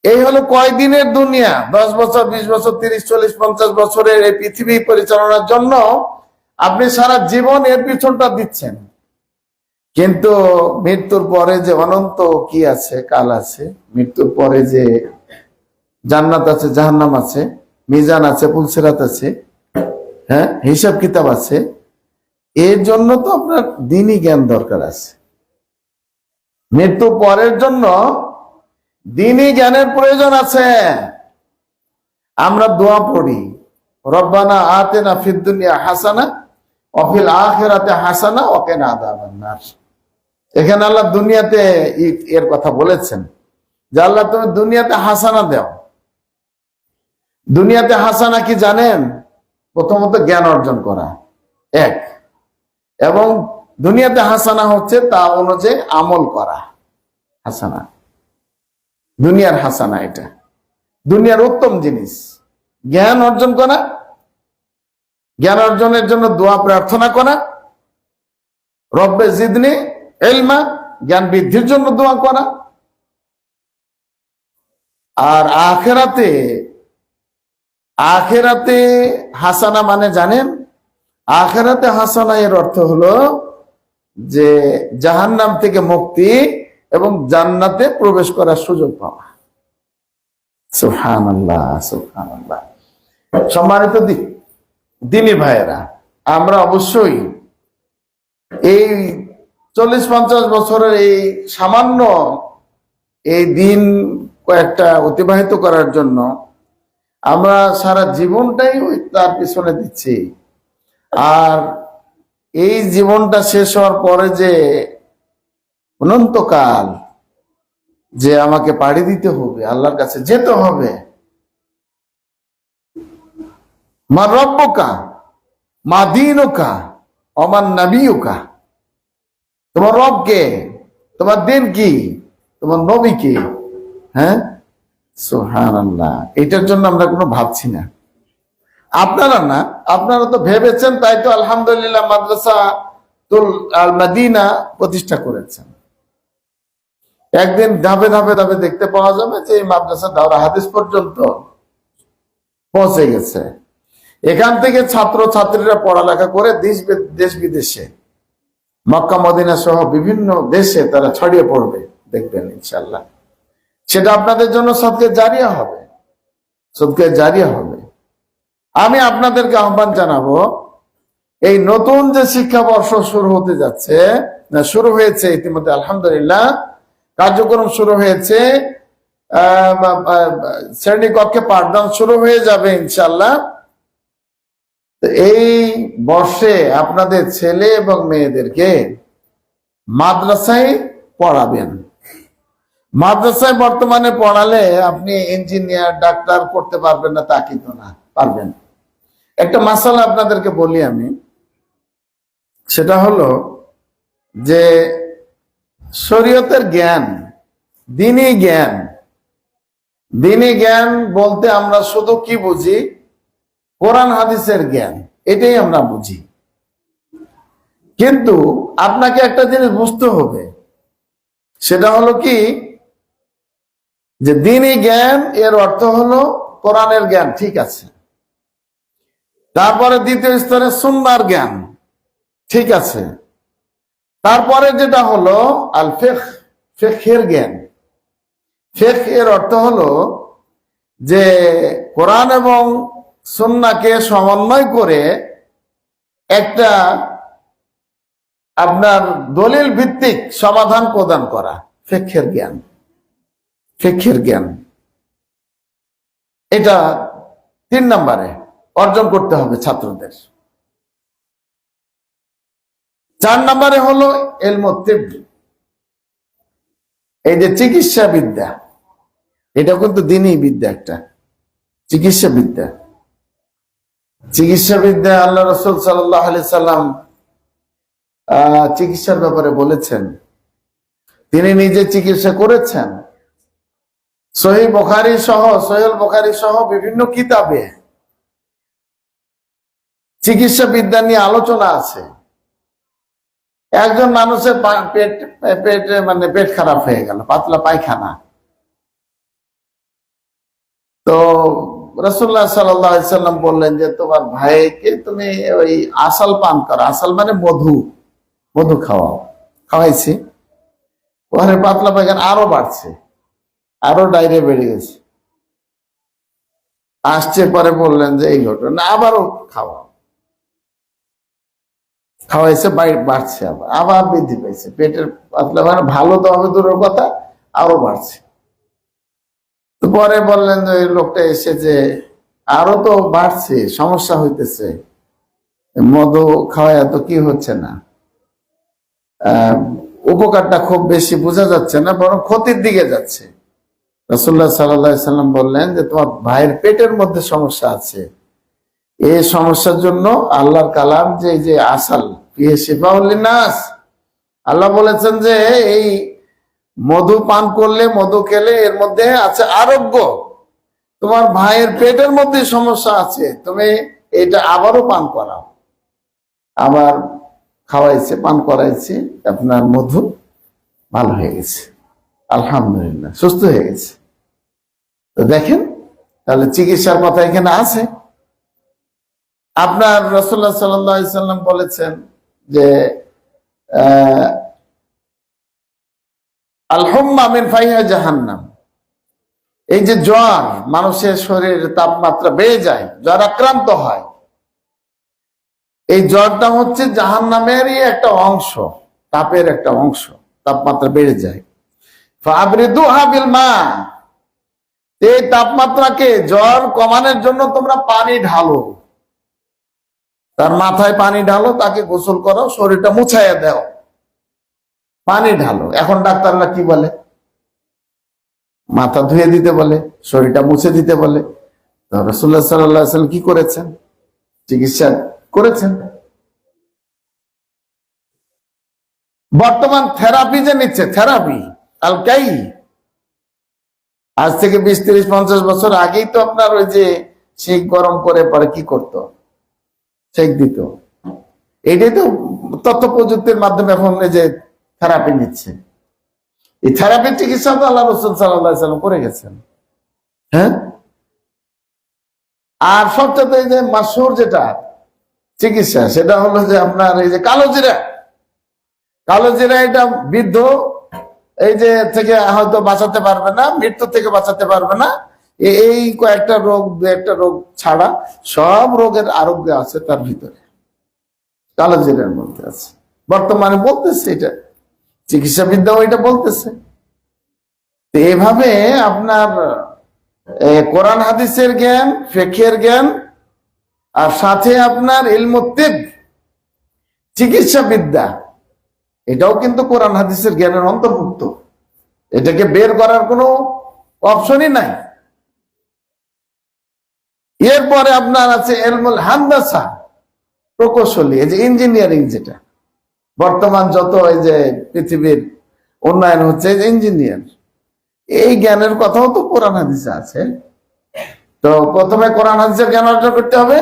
এই হলো কয়দিনের দুনিয়া, 10 বছর 20 বছর 30 40 50 বছরের এই পৃথিবী পরিচালনার জন্য আপনি সারা জীবন এর পিছনটা দিচ্ছেন। কিন্তু মৃত্যুর পরে যে অনন্ত কি আছে, কাল আছে, মৃত্যুর পরে যে জান্নাত আছে, জাহান্নাম আছে, মিজান আছে, পুলসিরাত আছে, হ্যাঁ, হিসাব কিতাব আছে, এর জন্য তো আপনার দ্বীনি জ্ঞান দরকার আছে। মৃত্যু পরের জন্য দ্বীনি জ্ঞানের প্রয়োজন আছে। আমরা দোয়া পড়ি, রব্বানা আতিনা ফিদ দুনিয়া হাসানা ওয়া ফিল আখিরাতি হাসানা ওয়া কিনা আযাবান নার। এখানে আল্লাহ দুনিয়াতে এর কথা বলেছেন যে আল্লাহ তুমি দুনিয়াতে হাসানা দাও। দুনিয়াতে হাসানা কি জানেন? প্রথমত জ্ঞান অর্জন করা, এক, এবং দুনিয়াতে হাসানা হচ্ছে তা অনুযায়ী আমল করা, হাসানা। দুনিয়ার হাসানা, এটা দুনিয়ার উত্তম জিনিস। জ্ঞান অর্জন করা, জ্ঞান অর্জনের জন্য দোয়া প্রার্থনা করা, রব্বে জিদনি ইলমা, জ্ঞান বৃদ্ধির জন্য দোয়া করা। আর আখিরাতে, আখিরাতে হাসানা মানে জানেন? আখিরাতে হাসানা এর অর্থ হলো যে জাহান্নাম থেকে মুক্তি এবং জান্নাতে প্রবেশ করার সুযোগ পাওয়া। সুবহানাল্লাহ, সুবহানাল্লাহ। সম্মানিত দিনী ভাইয়েরা, আমরা অবশ্যই এই 40-50 বছরের এই সামান্য এই দিন কয়েকটা অতিবাহিত করার জন্য আমরা সারা জীবনটাই তার পিছনে দিচ্ছি। আর এই জীবনটা শেষ হওয়ার পরে যে অনন্তকাল যে আমাকে পাড়ি দিতে হবে, আল্লাহর কাছে যেতে হবে। মা রব্বুকা মা দীনুকা ওমান নবিয়ুকা, তোমার রব কে, তোমার দিন কি, তোমার নবী কি? হ্যাঁ, সুবহানাল্লাহ। এটার জন্য আমরা কোনো ভাবছি না। আপনারা না, আপনারা তো ভেবেছেন, তাই তো আলহামদুলিল্লাহ মাদ্রাসা তুল আল মাদিনা প্রতিষ্ঠা করেছেন। একদিন ধাপে ধাপে ধাপে দেখতে পাওয়া যাবে যে এই মাদ্রাসা দাওরা হাদিস পর্যন্ত পৌঁছে গেছে। এখান থেকে ছাত্র ছাত্রীরা পড়ালেখা করে দেশ বিদেশে, মক্কা মদিনা সহ বিভিন্ন দেশে তারা ছড়িয়ে পড়বে, দেখবেন ইনশাআল্লাহ। সেটা আপনাদের জন্য সদকে জারিয়া হবে, সদকে জারিয়া হবে। আমি আপনাদেরকে আহ্বান জানাবো, এই নতুন যে শিক্ষাবর্ষ শুরু হতে যাচ্ছে, শুরু হয়েছে ইতিমধ্যে আলহামদুলিল্লাহ, কার্যক্রম শুরু হয়েছে, শ্রেণীকক্ষে পাঠদান শুরু হয়ে যাবে ইনশাআল্লাহ। এই বর্ষে আপনাদের ছেলে এবং মেয়েদেরকে মাদ্রাসায় পড়াবেন। মাদ্রাসায় বর্তমানে পড়ালে আপনি ইঞ্জিনিয়ার ডাক্তার করতে পারবেন না তা কিন্তু না, পারবেন। একটা মাসালা আপনাদেরকে বলি আমি, সেটা হলো যে শরীয়তের জ্ঞান, দ্বীনি জ্ঞান। দ্বীনি জ্ঞান বলতে আমরা শুধু কি বুঝি? কোরআন হাদিসের জ্ঞান, এটাই আমরা বুঝি। কিন্তু আপনাকে একটা জিনিস বুঝতে হবে, সেটা হলো কি, যে দ্বীনি জ্ঞান এর অর্থ হলো কোরআনের জ্ঞান, ঠিক আছে। তারপরে দ্বিতীয় স্তরে সুন্নাহর জ্ঞান, ঠিক আছে। তারপরে যেটা হলো আল ফিকহ, ফিকহের জ্ঞান। ফিকহ এর অর্থ হলো যে কোরআন এবং সুন্নাহকে সমন্বয় করে একটা আপনার দলিল ভিত্তিক সমাধান প্রদান করা, ফিকহের জ্ঞান। ফিকহের জ্ঞান এটা 3 নম্বরে অর্জন করতে হবে ছাত্রদের। 4 নম্বরে হলো ইলমুত তিব, এই যে চিকিৎসা বিদ্যা, এটা কিন্তু দ্বীনি বিদ্যা, একটা চিকিৎসা বিদ্যা। চিকিৎসা বিদ্যা আল্লাহ রাসূল সাল্লাল্লাহু আলাইহি সাল্লাম চিকিৎসার ব্যাপারে বলেছেন, তিনি নিজে চিকিৎসা করেছেন। সহিহ বুখারী সহ বিভিন্ন কিতাবে চিকিৎসা বিদ্যা নিয়ে আলোচনা আছে। একজন মানুষের পেট খারাপ হয়ে গেল, পাতলা পায়খানা, তো রাসূলুল্লাহ সাল্লাল্লাহু আলাইহি সাল্লাম বললেন যে তোমার ভাইকে তুমি ওই আসাল পান করো, আসাল মানে মধু, মধু খাওয়াও। খাওয়াইছি, ওখানে পাতলা পায়খানা আরো বাড়ছে, আরো ডায়রিয়া বেড়ে গেছে। আসছে পরে বললেন যে এই ঘটনা, আবারও খাওয়াও। খাওয়াইছে, বাড়ছে, আবার বৃদ্ধি পাইছে, পেটের পাতলা মানে ভালো তো হবে দূরের কথা, আরো বাড়ছে। তো পরে বললেন যে লোকটা এসে যে আরো তো বাড়ছে, সমস্যা হইতেছে, মধু খাওয়ায় তো কি হচ্ছে না, উপকারটা খুব বেশি বোঝা যাচ্ছে না, বরং ক্ষতির দিকে যাচ্ছে। রাসূলুল্লাহ সাল্লাল্লাহু আলাইহি সাল্লাম বললেন যে তোমার ভাইয়ের পেটের মধ্যে সমস্যা আছে, এই সমস্যার জন্য আল্লাহর কালাম যে আসাল ফিহি শিফাউল লিন্নাস, আল্লাহ বলেছেন যে এই মধু পান করলে, মধু খেলে এর মধ্যে আছে আরোগ্য। তোমার ভাইয়ের পেটের মধ্যে সমস্যা আছে, তুমি এটা আবারও পান করাও। আবার খাওয়াইছে, পান করাইছে, আপনার মধু ভালো হয়ে গেছে, আলহামদুলিল্লাহ সুস্থ হয়ে গেছে। তো দেখেন, তাহলে চিকিৎসার কথা এখানে আছে। আপনার রাসূলুল্লাহ সাল্লাল্লাহু আলাইহি সাল্লাম বলেছেন যে আল হুম্মা মিন ফাইহা জাহান্নাম, এই যে জ্বর, মানুষের শরীরের তাপমাত্রা বেড়ে যায়, জ্বর আক্রান্ত হয়, এই জ্বরটা হচ্ছে জাহান্নামেরই একটা অংশ, তাপের একটা অংশ, তাপমাত্রা বেড়ে যায়। ফাবরিদুহা বিল মা, এই তাপমাত্রাকে, জ্বর কমানোর জন্য তোমরা পানি ঢালো, তার মাথায় পানি ঢালো, তাকে গোসল করো, শরীরটা মুছাইয়া দাও, পানি ঢালো। এখন ডাক্তাররা কি বলে? মাথা ধুয়ে দিতে বলে, শরীরটা মুছে দিতে বলে। তো রাসূলুল্লাহ সাল্লাল্লাহু আলাইহি ওয়াসাল্লাম কি করেছেন? চিকিৎসা করেছেন। বর্তমান থেরাপি যে নিচ্ছে, থেরাপি আলকাই, আজ থেকে 20, 30, 50 বছর আগেই তো আপনার ওই যে সেক গরম করে পরে কি করত, সেক দিত। এটাই তো তথ্য প্রযুক্তির মাধ্যমে এখন এই যে থেরাপি নিচ্ছে। এই থেরাপির চিকিৎসা তো আল্লাহ রাসূল সাল্লাল্লাহু আলাইহি ওয়াসাল্লাম করে গেছেন। হ্যাঁ, আর সবচেয়ে এই যে মাশহুর যেটা চিকিৎসা, সেটা হলো যে আপনার এই যে কালো জিরা। কালো জিরা এটা বৃদ্ধ এই যে থেকে হয়তো বাঁচাতে পারবে না, মৃত্যু থেকে বাঁচাতে পারবে না, এই কয়েকটা রোগ, দু একটা রোগ ছাড়া সব রোগের আরোগ্য আছে তার ভিতরে, কালো জিরার মধ্যে আছে। বর্তমানে বলতেছে এটা, চিকিৎসা বিদ্যাও এটা বলতেছে। তো এভাবে আপনার কোরআন হাদিসের জ্ঞান, ফিকহের জ্ঞান, আর সাথে আপনার ইলমুত তিব, চিকিৎসা বিদ্যা, এটাও কিন্তু কোরআন হাদিসের জ্ঞানের অন্তর্ভুক্ত। এটাকে বের করার কোনো অপশনই নাই। এরপরে আপনার আছে ইলমুল হান্দাসা, প্রকৌশলী, এই যে ইঞ্জিনিয়ারিং, যেটা বর্তমান যত এই যে পৃথিবীর উন্নয়ন হচ্ছে, ইঞ্জিনিয়ার, এই জ্ঞানের কথাও তো কোরআন হাদিসে আছে। তো প্রথমে কোরআন হাদিসের জ্ঞান অর্জন করতে হবে,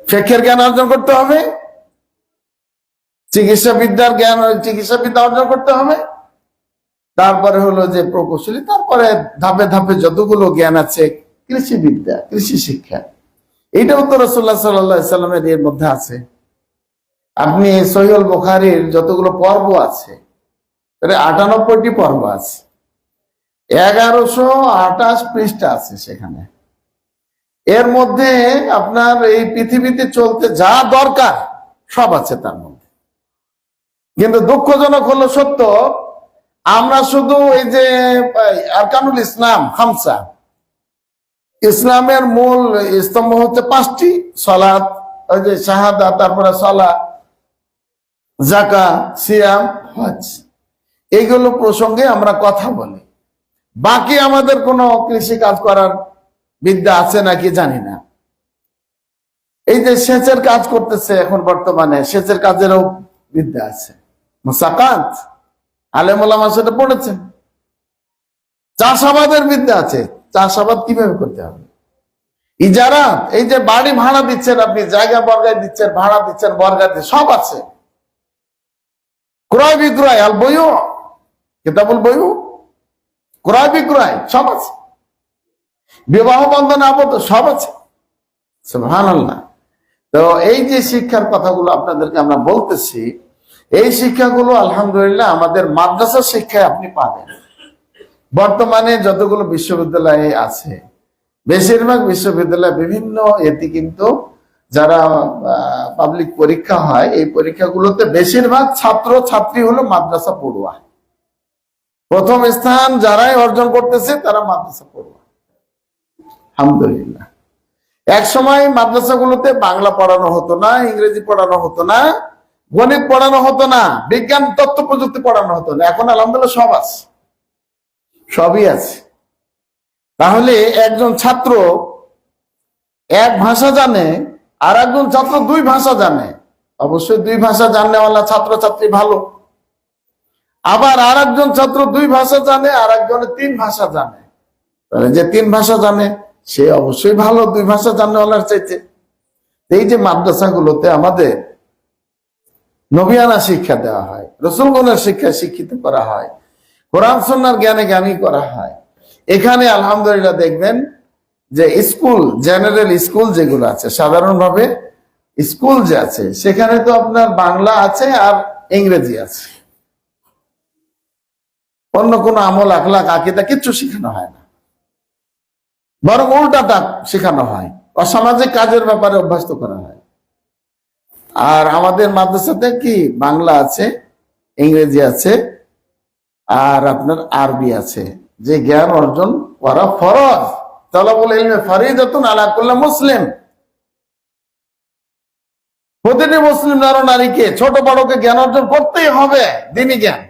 ফিকহের জ্ঞান অর্জন করতে হবে, চিকিৎসা বিদ্যার জ্ঞান, চিকিৎসা বিদ্যা অর্জন করতে হবে, তারপরে হলো যে প্রকৌশলী, তারপরে ধাপে ধাপে যতগুলো জ্ঞান আছে, কৃষি বিদ্যা, কৃষি শিক্ষা, এইটাও তো রাসূলুল্লাহ সাল্লাল্লাহু আলাইহি সাল্লামের এর মধ্যে আছে। আপনি সহিহুল বুখারীর যতগুলো পর্ব আছে, 98টি পর্ব আছে, 1128 পৃষ্ঠা আছে সেখানে। এর মধ্যে আপনার এই পৃথিবীতে চলতে যা দরকার সব আছে তার মধ্যে। কিন্তু দুঃখজনক হলো সত্য, আমরা শুধু এই যে আরকানুল ইসলাম খামসা, ইসলামের মূল স্তম্ভ হচ্ছে 5টি, সালাত, ওই যে শাহাদা, তারপরে সালাত, যাকাত, সিয়াম, হজ, এইগুলো প্রসঙ্গে আমরা কথা বলি। বাকি আমাদের কোনো কৃষি কাজ করার বিদ্যা আছে নাকি জানি না। এই যে সেচের কাজ করতেছে এখন বর্তমানে, সেচের কাজেরও বিদ্যা আছে, মুসাকাত, আলেম ওলামা সেটা পড়েছেন। চাষাবাদের বিদ্যা আছে, চাষাবাদ কিভাবে করতে হবে। ইজারাত, এই যে বাড়ি ভাড়া দিচ্ছেন আপনি, জায়গা বর্গায় দিচ্ছেন, ভাড়া দিচ্ছেন, বর্গা দিচ্ছেন, সব আছে। ক্রয় বিক্রয়, আল বইউ, কিতাবুল বইউ, ক্রয় বিক্রয় সব আছে, বিবাহ বন্ধনে আবদ্ধ সব আছে। সুবহানাল্লাহ। তো এই যে শিক্ষার কথাগুলো আপনাদেরকে আমরা বলতেছি, এই শিক্ষাগুলো আলহামদুলিল্লাহ আমাদের মাদ্রাসা শিক্ষায় আপনি পাবেন। বর্তমানে যতগুলো বিশ্ববিদ্যালয়ে আছে, বেশিরভাগ বিশ্ববিদ্যালয় বিভিন্ন এতে কিন্তু যারা পাবলিক পরীক্ষা হয়, এই পরীক্ষাগুলোতে বেশিরভাগ ছাত্র ছাত্রী হলো মাদ্রাসা পড়ুয়া। প্রথম স্থান যারাই অর্জন করতেছে তারা মাদ্রাসা পড়ুয়া, আলহামদুলিল্লাহ। এক সময় মাদ্রাসাগুলোতে বাংলা পড়ানো হতো না, ইংরেজি পড়ানো হতো না, গণিত পড়ানো হতো না, বিজ্ঞান তথ্য প্রযুক্তি পড়ানো হতো না। এখন আলহামদুলিল্লাহ সব আছে, সবই আছে। তাহলে একজন ছাত্র এক ভাষা জানে, আর একজন ছাত্র 2 ভাষা জানে, অবশ্যই 2 ভাষা জানেওয়ালা ছাত্র ছাত্রী ভালো। আবার আর একজন ছাত্র 2 ভাষা জানে, আর একজনে 3 ভাষা জানে। তাহলে যে 3 ভাষা জানে সে অবশ্যই ভালো 2 ভাষা জানেওয়ালার চাইতে। এই যে মাদ্রাসাগুলোতে আমাদের নবিয়ানা শিক্ষা দেওয়া হয়, রসুলগণের শিক্ষায় শিক্ষিত করা হয়, কোরআন সুন্নাহর জ্ঞানে জ্ঞানী করা হয়, এখানে আলহামদুলিল্লাহ দেখবেন যে স্কুল, জেনারেল স্কুল যেগুলো আছে, সাধারণভাবে স্কুল যে আছে সেখানে তো আপনার বাংলা আছে আর ইংরেজি আছে, অন্য কোনো আমল আখলাক আকীদা কিচ্ছু শেখানো হয় না, বরং উল্টাটা শেখানো হয়, অসামাজিক কাজের ব্যাপারে অভ্যস্ত করা হয়। আর আমাদের মাদ্রাসাতে কি বাংলা আছে, ইংরেজি আছে, আর আপনার আরবি আছে, যে জ্ঞান অর্জন করা ফরজ। তালাবুল ইলমি ফরিদাতুন আলা কুল্লি মুসলিম, প্রতিটি মুসলিম নর নারীকে ছোট বড়কে জ্ঞান অর্জন করতেই হবে, দ্বীনি জ্ঞান।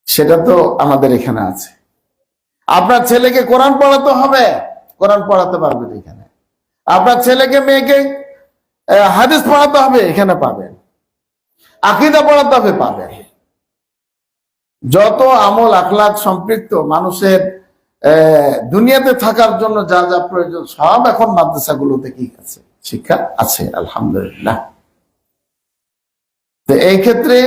সেটা তো আমাদের এখানে আছে। আপনার ছেলেকে কোরআন পড়াতে হবে, কোরআন পড়াতে পারবেন এখানে। আপনার ছেলেকে মেয়েকে হাদিস পড়াতে হবে, এখানে পাবেন। আকীদা পড়াতে হবে, পাবেন। যত আমল আখলাক সম্পৃক্ত মানুষের দুনিয়াতে থাকার জন্য যা যা প্রয়োজন সব এখন মাদ্রাসাগুলোতে কি আছে, শিক্ষা আছে আলহামদুলিল্লাহ। তো এই ক্ষেত্রে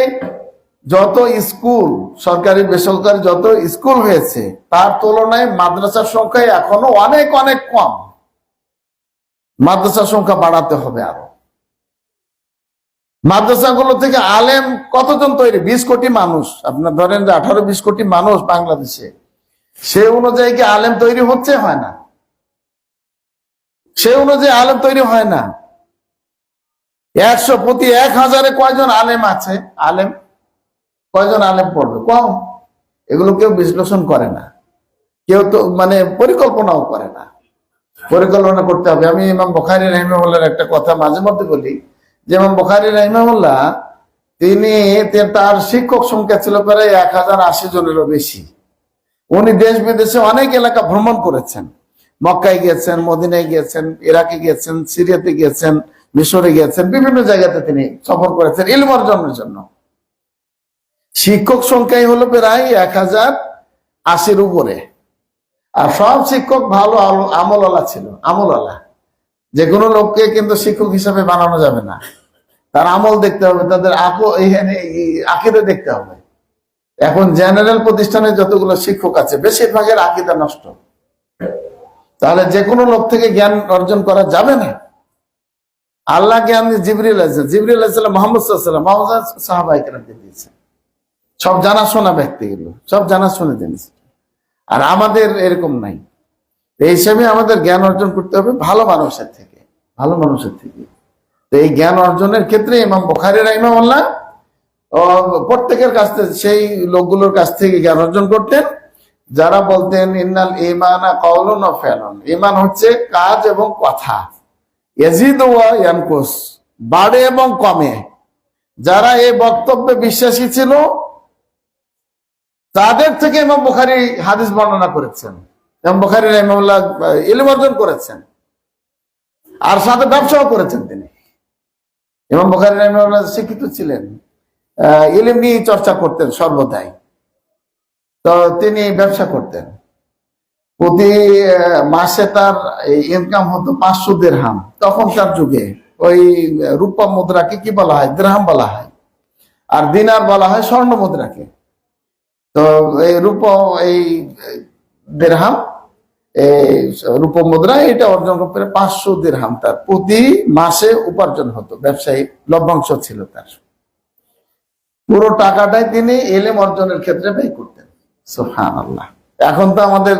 যত স্কুল, সরকারি বেসরকারি যত স্কুল হয়েছে তার তুলনায় মাদ্রাসার সংখ্যা এখনো অনেক অনেক কম। মাদ্রাসার সংখ্যা বাড়াতে হবে আরো। মাদ্রাসাগুলো থেকে আলেম কতজন তৈরি? 20 কোটি মানুষ, আপনার ধরেন যে 18-20 কোটি মানুষ বাংলাদেশে, সে অনুযায়ী কি আলেম তৈরি হচ্ছে? হয় না। সে অনুযায়ী আলেম তৈরি হয় না। 100 প্রতি 1000-এ কয়জন আলেম আছে? আলেম কয়জন আলেম পড়বে? কম। এগুলো কেউ বিশ্লেষণ করে না, কেউ তো মানে পরিকল্পনাও করে না। পরিকল্পনা করতে হবে। আমি ইমাম বুখারী রাহিমাহুল্লাহর একটা কথা মাঝে মধ্যে বলি, যে ইমাম বুখারী রাহিমাহুল্লাহ তিনি, তার শিক্ষক সংখ্যা ছিল প্রায় 1080 জনেরও বেশি। উনি দেশ বিদেশে অনেক এলাকা ভ্রমণ করেছেন। মক্কায় গিয়েছেন, মদিনায় গিয়েছেন, ইরাকে গিয়েছেন, সিরিয়াতে গিয়েছেন, মিশরে গিয়েছেন, বিভিন্ন জায়গাতে তিনি সফর করেছেন ইলম অর্জনের জন্য। শিক্ষক সংখ্যাই হলো প্রায় 1080-র উপরে। আর সব শিক্ষক ভালো আমলওয়ালা ছিল, আমলওয়ালা। যে কোনো লোককে কিন্তু শিক্ষক হিসাবে বানানো যাবে না, তার আমল দেখতে হবে, তাদের আকীদা দেখতে হবে। এখন জেনারেল প্রতিষ্ঠানে যতগুলো শিক্ষক আছে বেশিরভাগের আকীদা নষ্ট, তাহলে যে কোনো লোক থেকে জ্ঞান অর্জন করা যাবে না। আল্লাহ জ্ঞান জিবরিল আলাইহিস সালাম, মুহাম্মদ সাল্লাল্লাহু আলাইহি ওয়াসাল্লাম, মুহাম্মদ সাহাবায়ে কেরামকে দিয়েছেন। সব জানাশোনা ব্যক্তি, এগুলো সব জানাশোনা জিনিস। আর আমাদের এরকম নাই। এই হিসাবে আমাদের জ্ঞান অর্জন করতে হবে ভালো মানুষের থেকে, ভালো মানুষের থেকে। তো এই জ্ঞান অর্জনের ক্ষেত্রে ইমাম বুখারী রাহিমাহুল্লাহ প্রত্যেকের কাছ থেকে, সেই লোকগুলোর কাছ থেকে জ্ঞান অর্জন করতেন যারা বলতেন ইন্নাল ঈমানা কাওলুন ওয়া ফি'লুন, ঈমান হচ্ছে কাজ এবং কথা, ইয়াজিদু ওয়া ইয়ানকুস, বাড়ে এবং কমে। যারা এই বক্তব্যে বিশ্বাসী ছিল তাদের থেকে ইমাম বুখারী হাদিস বর্ণনা করেছেন। ইমাম বুখারী রাহিমাহুল্লাহ ইলম অর্জন করেছেন, আর সাথে ব্যবসাও করেছেন তিনি। ইমাম বুখারী রাহিমাহুল্লাহ শিক্ষিত ছিলেন, ইলম নিয়ে চর্চা করতেন সর্বদাই। তো তিনি ব্যবসা করতেন। প্রতি মাসে তার ইনকাম হতো 500 দিরহাম। তখনকার যুগে ওই রূপা মুদ্রাকে কি বলা হয়? দিরহাম বলা হয়। আর দিনার বলা হয় স্বর্ণ মুদ্রাকে। তো এই এই দিরহাম, এই রূপ মুদ্রা, এটা অর্জন করতে 500 দিরহাম তার প্রতি মাসে উপার্জন হতো। ব্যবসায়ী লভ্যাংশ ছিল তার। পুরো টাকাটাই তিনি ইলম অর্জনের ক্ষেত্রে ব্যয় করতেন। সুবহানাল্লাহ। এখন তো আমাদের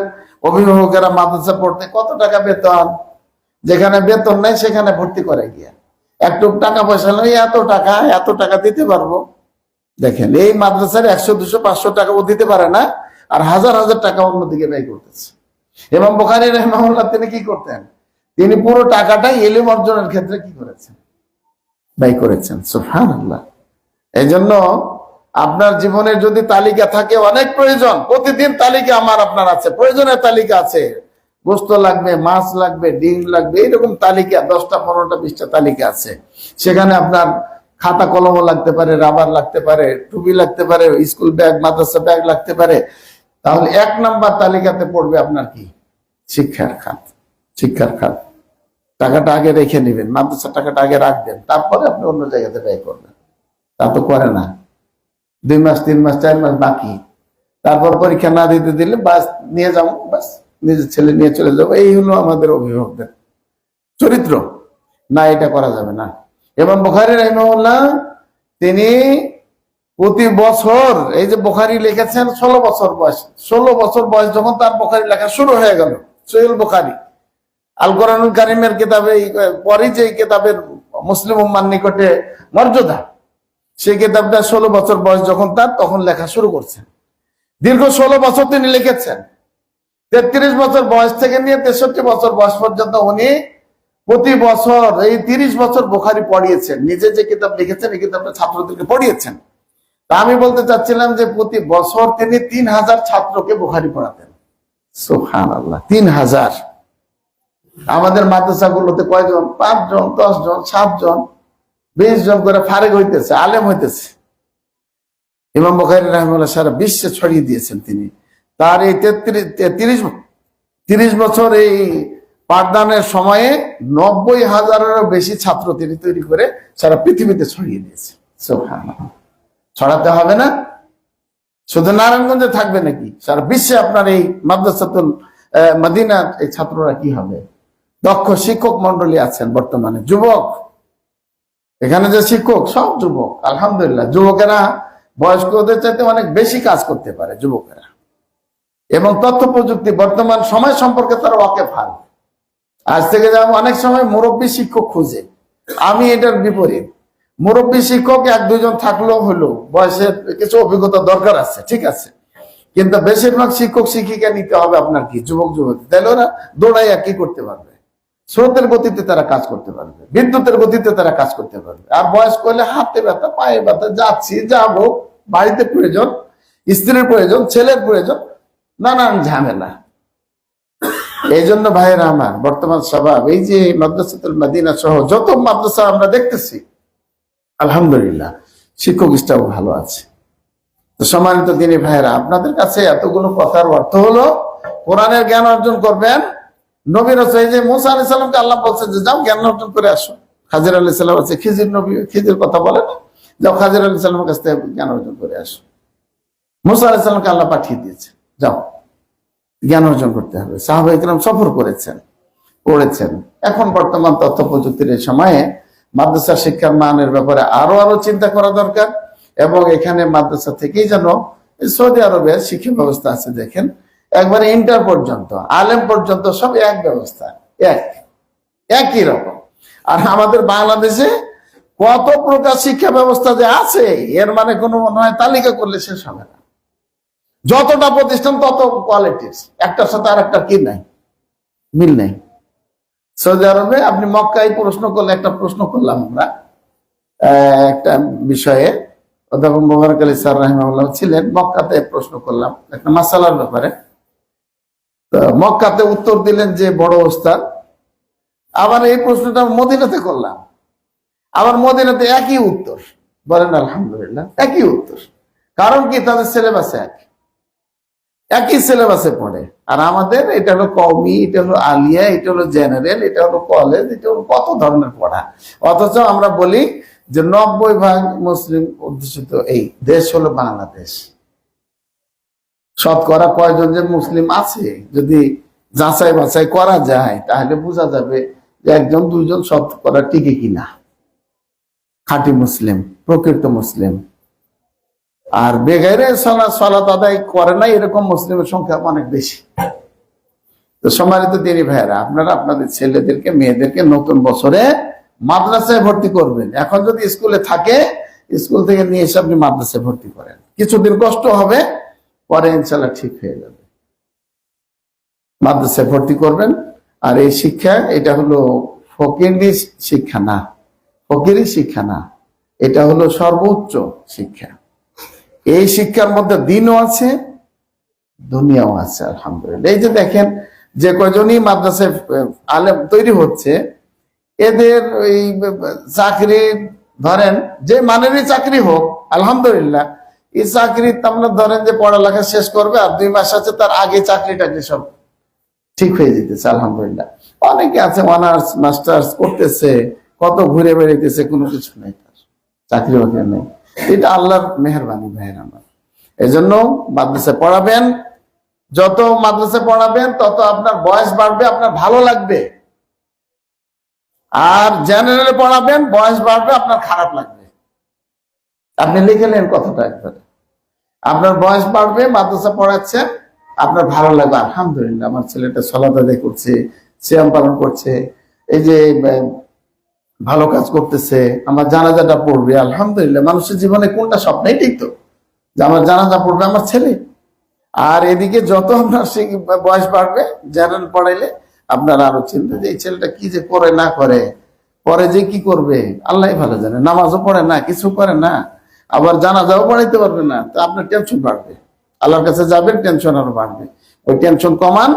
অভিভাবকেরা মাদ্রাসা পড়তে কত টাকা বেতন, যেখানে বেতন নাই সেখানে ভর্তি করে গিয়া একটু টাকা পয়সা নেই, এত টাকা দিতে পারবো। দেখেন, এই মাদ্রাসার 100, 200, 500 টাকা ও দিতে পারে না, আর হাজার হাজার টাকা অন্যদিকে ব্যয় করতেছে। ইমাম বুখারী রাহিমাহুল্লাহ তিনি কি করতেন? তিনি পুরো টাকাটাই ইলম অর্জনের ক্ষেত্রে কি করেছেন? ব্যয় করেছেন। সুবহানাল্লাহ। এই জন্য আপনার জীবনের যদি তালিকা থাকে, অনেক প্রয়োজন, প্রতিদিন তালিকা আমার আপনার আছে, প্রয়োজনের তালিকা আছে, গোস্ত লাগবে, মাছ লাগবে, ডিম লাগবে, এইরকম তালিকা 10টা, 15টা, 20টা তালিকা আছে। সেখানে আপনার খাতা কলমও লাগতে পারে, রাবার লাগতে পারে, টুপি লাগতে পারে, স্কুল ব্যাগ, মাদ্রাসা ব্যাগ লাগতে পারে, তাহলে 1 নাম্বার তালিকাতে পড়বে আপনার কি? শিক্ষার খাত। শিক্ষার খাত টাকাটা আগে রেখে নেবেন, মাদ্রাসার টাকাটা আগে রাখবেন, তারপরে আপনি অন্য জায়গাতে ব্যয় করবেন। তা তো করে না। 2 মাস 3 মাস 4 মাস বাকি, তারপর পরীক্ষা না দিতে দিলে বাস নিয়ে যাবো, বাস নিজের ছেলে নিয়ে চলে যাবো। এই হলো আমাদের অভিভাবকদের চরিত্র। না, এটা করা যাবে না। ইমাম বুখারী রাহিমাহুল্লাহ তিনি প্রতি বছর, এই যে বুখারী লিখেছেন 16 বছর বয়স, 16 বছর বয়স যখন তার বুখারী লেখা শুরু হয়ে গেল, সহিহ বুখারী আল কোরআনুল কারীমের কিতাবে, পরে যে কিতাবের মুসলিম উম্মার নিকটে মর্যাদা, সেই কিতাবটা 16 বছর বয়স যখন তার, তখন লেখা শুরু করছেন। দীর্ঘ 16 বছর তিনি লিখেছেন। 33 বছর বয়স থেকে নিয়ে 63 বছর বয়স পর্যন্ত উনি প্রতি বছর এই 30 বছর বুখারী পড়িয়েছেন। নিজে যে কিতাব লিখেছেন এই কিতাবটা ছাত্রদেরকে পড়িয়েছেন। তা আমি বলতে চাচ্ছিলাম যে প্রতি বছর তিনি 3000 ছাত্রকে বুখারী পড়াতেন। সুবহানাল্লাহ, 3000। আমাদের মাদ্রাসাগুলোতে কয়জন? 5 জন, 10 জন, 7 জন, 20 জন করে ফারেক হইতেছে, আলেম হইতেছে। ইমাম বুখারী রাহিমাহুল্লাহ সারা বিশ্বে ছড়িয়ে দিয়েছেন তিনি। তার এই 30 বছর এই পাঠদানের সময়ে 90,000-এরও বেশি ছাত্র তিনি তৈরি করে সারা পৃথিবীতে ছড়িয়ে দিয়েছে। সুবহানাল্লাহ। ছড়াতে হবে না? শুধু নারায়ণগঞ্জে থাকবে নাকি? সারা বিশ্বে আপনার এই মাদ্রাসাতুল মদিনার এই ছাত্ররা কি হবে? দক্ষ শিক্ষক মন্ডলী আছেন বর্তমানে, যুবক। এখানে যে শিক্ষক সব যুবক, আলহামদুলিল্লাহ। যুবকেরা বয়স্কদের চাইতে অনেক বেশি কাজ করতে পারে যুবকেরা, এবং তথ্য প্রযুক্তি বর্তমান সময় সম্পর্কে তারা ওয়াকিবহাল। আজ থেকে যেমন অনেক সময় মুরব্বী শিক্ষক খুঁজে, আমি এটার বিপরীত। মুরব্বী শিক্ষক 1-2 জন থাকলেও হলো, বয়সের কিছু অভিজ্ঞতা দরকার আছে, ঠিক আছে, কিন্তু বেশিরভাগ শিক্ষক শিক্ষিকা নিতে হবে আপনার কি যুবক যুবতী। তাহলে ওরা দৌড়াইয়া কি করতে পারবে? স্রোতের গতিতে তারা কাজ করতে পারবে, বিদ্যুতের গতিতে তারা কাজ করতে পারবে। আর বয়স্ক হলে হাতে ব্যথা, পায়ে ব্যথা, যাচ্ছি যাবো, বাড়িতে প্রয়োজন, স্ত্রীর প্রয়োজন, ছেলের প্রয়োজন, নানান ঝামেলা। এই জন্য ভাইয়েরা আমার, বর্তমান স্বভাব এই যে মাদ্রাসাতুল মদিনা সহ যত মাদ্রাসা আমরা দেখতেছি, আলহামদুলিল্লাহ শিক্ষক স্টাফ ভালো আছে। তো সম্মানিত দিনী ভাইয়েরা, আপনাদের কাছে এতগুলো কথার অর্থ হলো কোরআনের জ্ঞান অর্জন করবেন। নবী রাসূল, এই যে মুসা আলাইহিস সালামকে আল্লাহ বলছেন যে যাও জ্ঞান অর্জন করে আসো। খাজির আলাইহিস সালাম আছে, খিজির নবী, খিজির কথা বলে না, যাও খাজির আলাইহিস সালামের কাছ থেকে জ্ঞান অর্জন করে আসো। মুসা আলাইহিস সালামকে আল্লাহ পাঠিয়ে দিয়েছে, যাও জ্ঞান অর্জন করতে হবে। সাহাবায়ে কেরাম সফর করেছেন, পড়েছেন। এখন বর্তমান তথ্য প্রযুক্তির এই সময়ে মাদ্রাসা শিক্ষার মানের ব্যাপারে আরো চিন্তা করা দরকার। এবং এখানে মাদ্রাসা থেকেই যেন, সৌদি আরবের শিক্ষা ব্যবস্থা আছে দেখেন, একবারে ইন্টার পর্যন্ত, আলেম পর্যন্ত সব এক ব্যবস্থা, একই রকম। আর আমাদের বাংলাদেশে কত প্রকার শিক্ষা ব্যবস্থা যে আছে, এর মানে কোনো মনে হয় তালিকা করলে শেষ হবে না। যতটা প্রতিষ্ঠান তত কোয়ালিটির, একটার সাথে আর একটা কি নাই, মিল নাই। সৌদি আরবে আপনি মক্কায় প্রশ্ন করলে, একটা প্রশ্ন করলাম আমরা একটা বিষয়ে, অধ্যাপক মোবারক আলী স্যার রাহিমাহুল্লাহ ছিলেন, মক্কাতে প্রশ্ন করলাম একটা মাসালার ব্যাপারে। তো মক্কাতে উত্তর দিলেন যে বড় ওস্তাদ। আবার এই প্রশ্নটা মদিনাতে করলাম, আবার মদিনাতে একই উত্তর। বলেন আলহামদুলিল্লাহ, একই উত্তর। কারণ কি? তাদের সিলেবাস একই সিলেবাসে পড়ে। আর আমাদের এটা হলো কওমি, এটা হলো আলিয়া, এটা হলো জেনারেল, এটা হলো কলেজ, এটা হলো কত ধরনের পড়া। অথচ আমরা বলি যে 90% মুসলিম অধ্যুষিত এই দেশ হলো বাংলাদেশ। শতকরা কয়জন যে মুসলিম আছে যদি যাচাই বাছাই করা যায়, তাহলে বোঝা যাবে যে 1-2 জন শতকরা টিকে কিনা খাঁটি মুসলিম, প্রকৃত মুসলিম। আর বেগাইরে সালাত আদায় করে না এরকম মুসলিমের সংখ্যা অনেক বেশি। তো সম্মানিত দিনী ভাইয়েরা, আপনারা আপনাদের ছেলেদেরকে মেয়েদেরকে নতুন বছরে মাদ্রাসায় ভর্তি করবেন। এখন যদি স্কুলে থাকে, স্কুল থেকে নিয়ে এসে আপনি মাদ্রাসায় ভর্তি করেন। কিছুদিন কষ্ট হবে, পরে ইনশাল্লাহ ঠিক হয়ে যাবে। মাদ্রাসায় ভর্তি করবেন। আর এই শিক্ষা, এটা হলো ফকিরি শিক্ষা না, ফকিরি শিক্ষা না, এটা হলো সর্বোচ্চ শিক্ষা। এই শিক্ষার মধ্যে দিনও আছে, দুনিয়াও আছে, আলহামদুলিল্লাহ। এই যে দেখেন যে কয়জনই মাদ্রাসায় আলেম তৈরি হচ্ছে, এদের এই চাকরির ধরেন যে মানেরই চাকরি হোক, আলহামদুলিল্লাহ, এই চাকরি আপনার ধরেন যে পড়ালেখা শেষ করবে আর 2 মাস আছে, তার আগে চাকরি টাকরি সব ঠিক হয়ে যেতেছে, আলহামদুলিল্লাহ। অনেকে আছে অনার্স মাস্টার্স করতেছে, কত ঘুরে বেড়াইতেছে, কোনো কিছু নেই, তার চাকরি বাকরি নেই। এটা আল্লাহর মেহেরবানি ভাইয়ের আমার। এই জন্য মাদ্রাসায় পড়াবেন, যত মাদ্রাসায় পড়াবেন তত আপনার বয়স বাড়বে, আপনার ভালো লাগবে। আর জেনারেলে পড়াবেন, বয়স বাড়বে, আপনার খারাপ লাগবে। আপনি লিখে নেন কথাটা একবারে, আপনার বয়স বাড়বে, মাদ্রাসা পড়াচ্ছেন, আপনার ভালো লাগবে, আলহামদুলিল্লাহ আমার ছেলেটা সালাত আদায় করছে, সিয়াম পালন করছে, এই যে ভালো কাজ করতেছে, আমার জানাজাটা পড়বে, আলহামদুলিল্লাহ। মানুষের জীবনে কোনটা স্বপ্নই ঠিক তো, যে আমার জানাজা পড়বে আমার ছেলে। আর এদিকে যত আপনার সেই বয়স বাড়বে, জেনারেল পড়াইলে আপনার আরো চিন্তা যে এই ছেলেটা কি যে করে না করে, পরে যে কি করবে আল্লাহ ভালো জানে। নামাজও পড়ে না, কিছু করে না, আবার জানাজাও পড়াইতে পারবে না, তো আপনার টেনশন বাড়বে। আল্লাহর কাছে যাবেন, টেনশন আরো বাড়বে। ওই টেনশন কমান,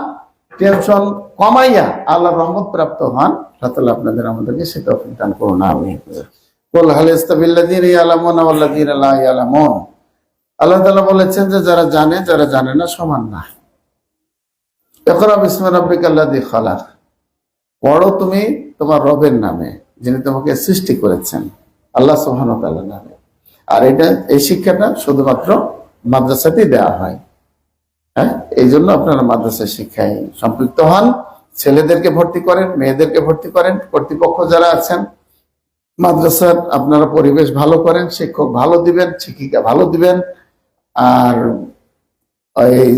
টেনশন কমাইয়া আল্লাহর রহমত প্রাপ্ত হন। আল্লাহ আপনাদের আমাদেরকে সে তৌফিক দান করুন, আমিন। কুল হাল ইস্তাবিল্লাযীনা ইয়ালামুনা ওয়াল্লাযীনা লা ইয়ালামুন। আল্লাহ তাআলা বলেছেন যে যারা জানে, যারা জানে না সমান না। ইকরা বিসমি রাব্বিকাল্লাযী খালাক, পড়ো তুমি তোমার রবের নামে, যিনি তোমাকে সৃষ্টি করেছেন, আল্লাহ সুবহানাহু ওয়া তাআলার নামে। আর এটা, এই শিক্ষাটা শুধুমাত্র মাদ্রাসাতেই দেওয়া হয়। হ্যাঁ, এই জন্য আপনারা মাদ্রাসার শিক্ষায় সম্পৃক্ত হন, ছেলেদেরকে ভর্তি করেন, মেয়েদেরকে ভর্তি করেন। কর্তৃপক্ষ যারা আছেন মাদ্রাসার, আপনারা পরিবেশ ভালো করেন, শিক্ষক ভালো দিবেন, শিক্ষিকা ভালো দিবেন, আর এই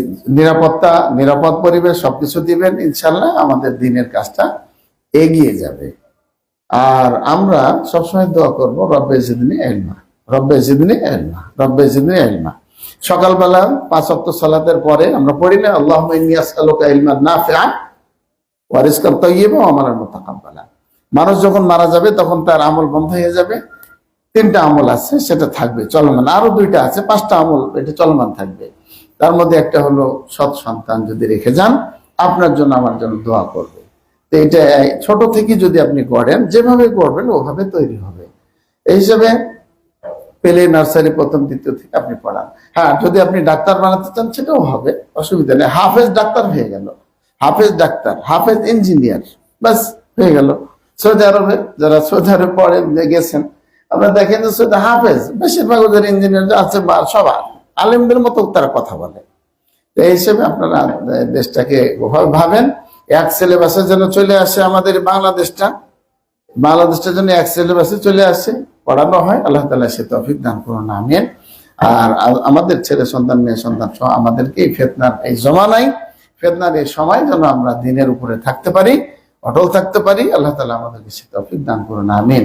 নিরাপদ পরিবেশ সবকিছু দিবেন, ইনশাল্লাহ আমাদের দিনের কাজটা এগিয়ে যাবে। আর আমরা সবসময় দোয়া করবো, রব্বে জিদনি ইলমা, রব্বে জিদনি ইলমা, রব্বে জিদনি ইলমা। সকালবেলা 5 ওয়াক্ত সালাতের পরে আমরা পড়ি না, আল্লাহুম্মা ইন্নী আসআলুকা ইলমান নাফিআন ওয়া রিজকান তাইয়্যিবান ওয়া আমালান মুতাকাব্বালা। মানুষ যখন মারা যাবে তখন তার আমল বন্ধ হয়ে যাবে। 3টা আমল আছে, সেটা থাকবে চলমান, আরো 2টা আছে, 5টা আমল এটা চলমান থাকবে। তার মধ্যে একটা হলো সৎ সন্তান যদি রেখে যান, আপনার জন্য আমার জন্য দোয়া করবে। তো এটা ছোট থেকে যদি আপনি করেন, যেভাবে করবেন ওভাবে তৈরি হবে। এই হিসাবে পেলে নার্সারি 1ম 2য় থেকে আপনি পড়ান। হ্যাঁ, যদি আপনি ডাক্তার বানাতে চান সেটাও হবে, অসুবিধা নেই। হাফেজ ডাক্তার হয়ে গেল, হাফেজ ডাক্তার, হাফেজ ইঞ্জিনিয়ার, বাস হয়ে গেল। সৌদি আরবে যারা সৌদি আরবে পড়ে গেছেন, আপনারা দেখেন যে সৌদি হাফেজ বেশিরভাগ ওদের ইঞ্জিনিয়ার আছে, সবার আলেমদের মতো তারা কথা বলে। এই হিসেবে আপনারা দেশটাকে ওভাবে ভাবেন, এক সিলেবাসে যেন চলে আসে আমাদের বাংলাদেশটা যেন এক সিলেবাসে চলে আসে, পড়ানো হয়। আল্লাহ তাআলা সে তৌফিক দান করুন, আমিন। আর আমাদের ছেলে সন্তান, মেয়ে সন্তান সহ আমাদেরকে এই ফিতনার এই জমানায়, ফিতনার এই সময় যেন আমরা দিনের উপরে থাকতে পারি, অটল থাকতে পারি। আল্লাহ তাআলা আমাদেরকে সে তৌফিক দান করুন, আমিন।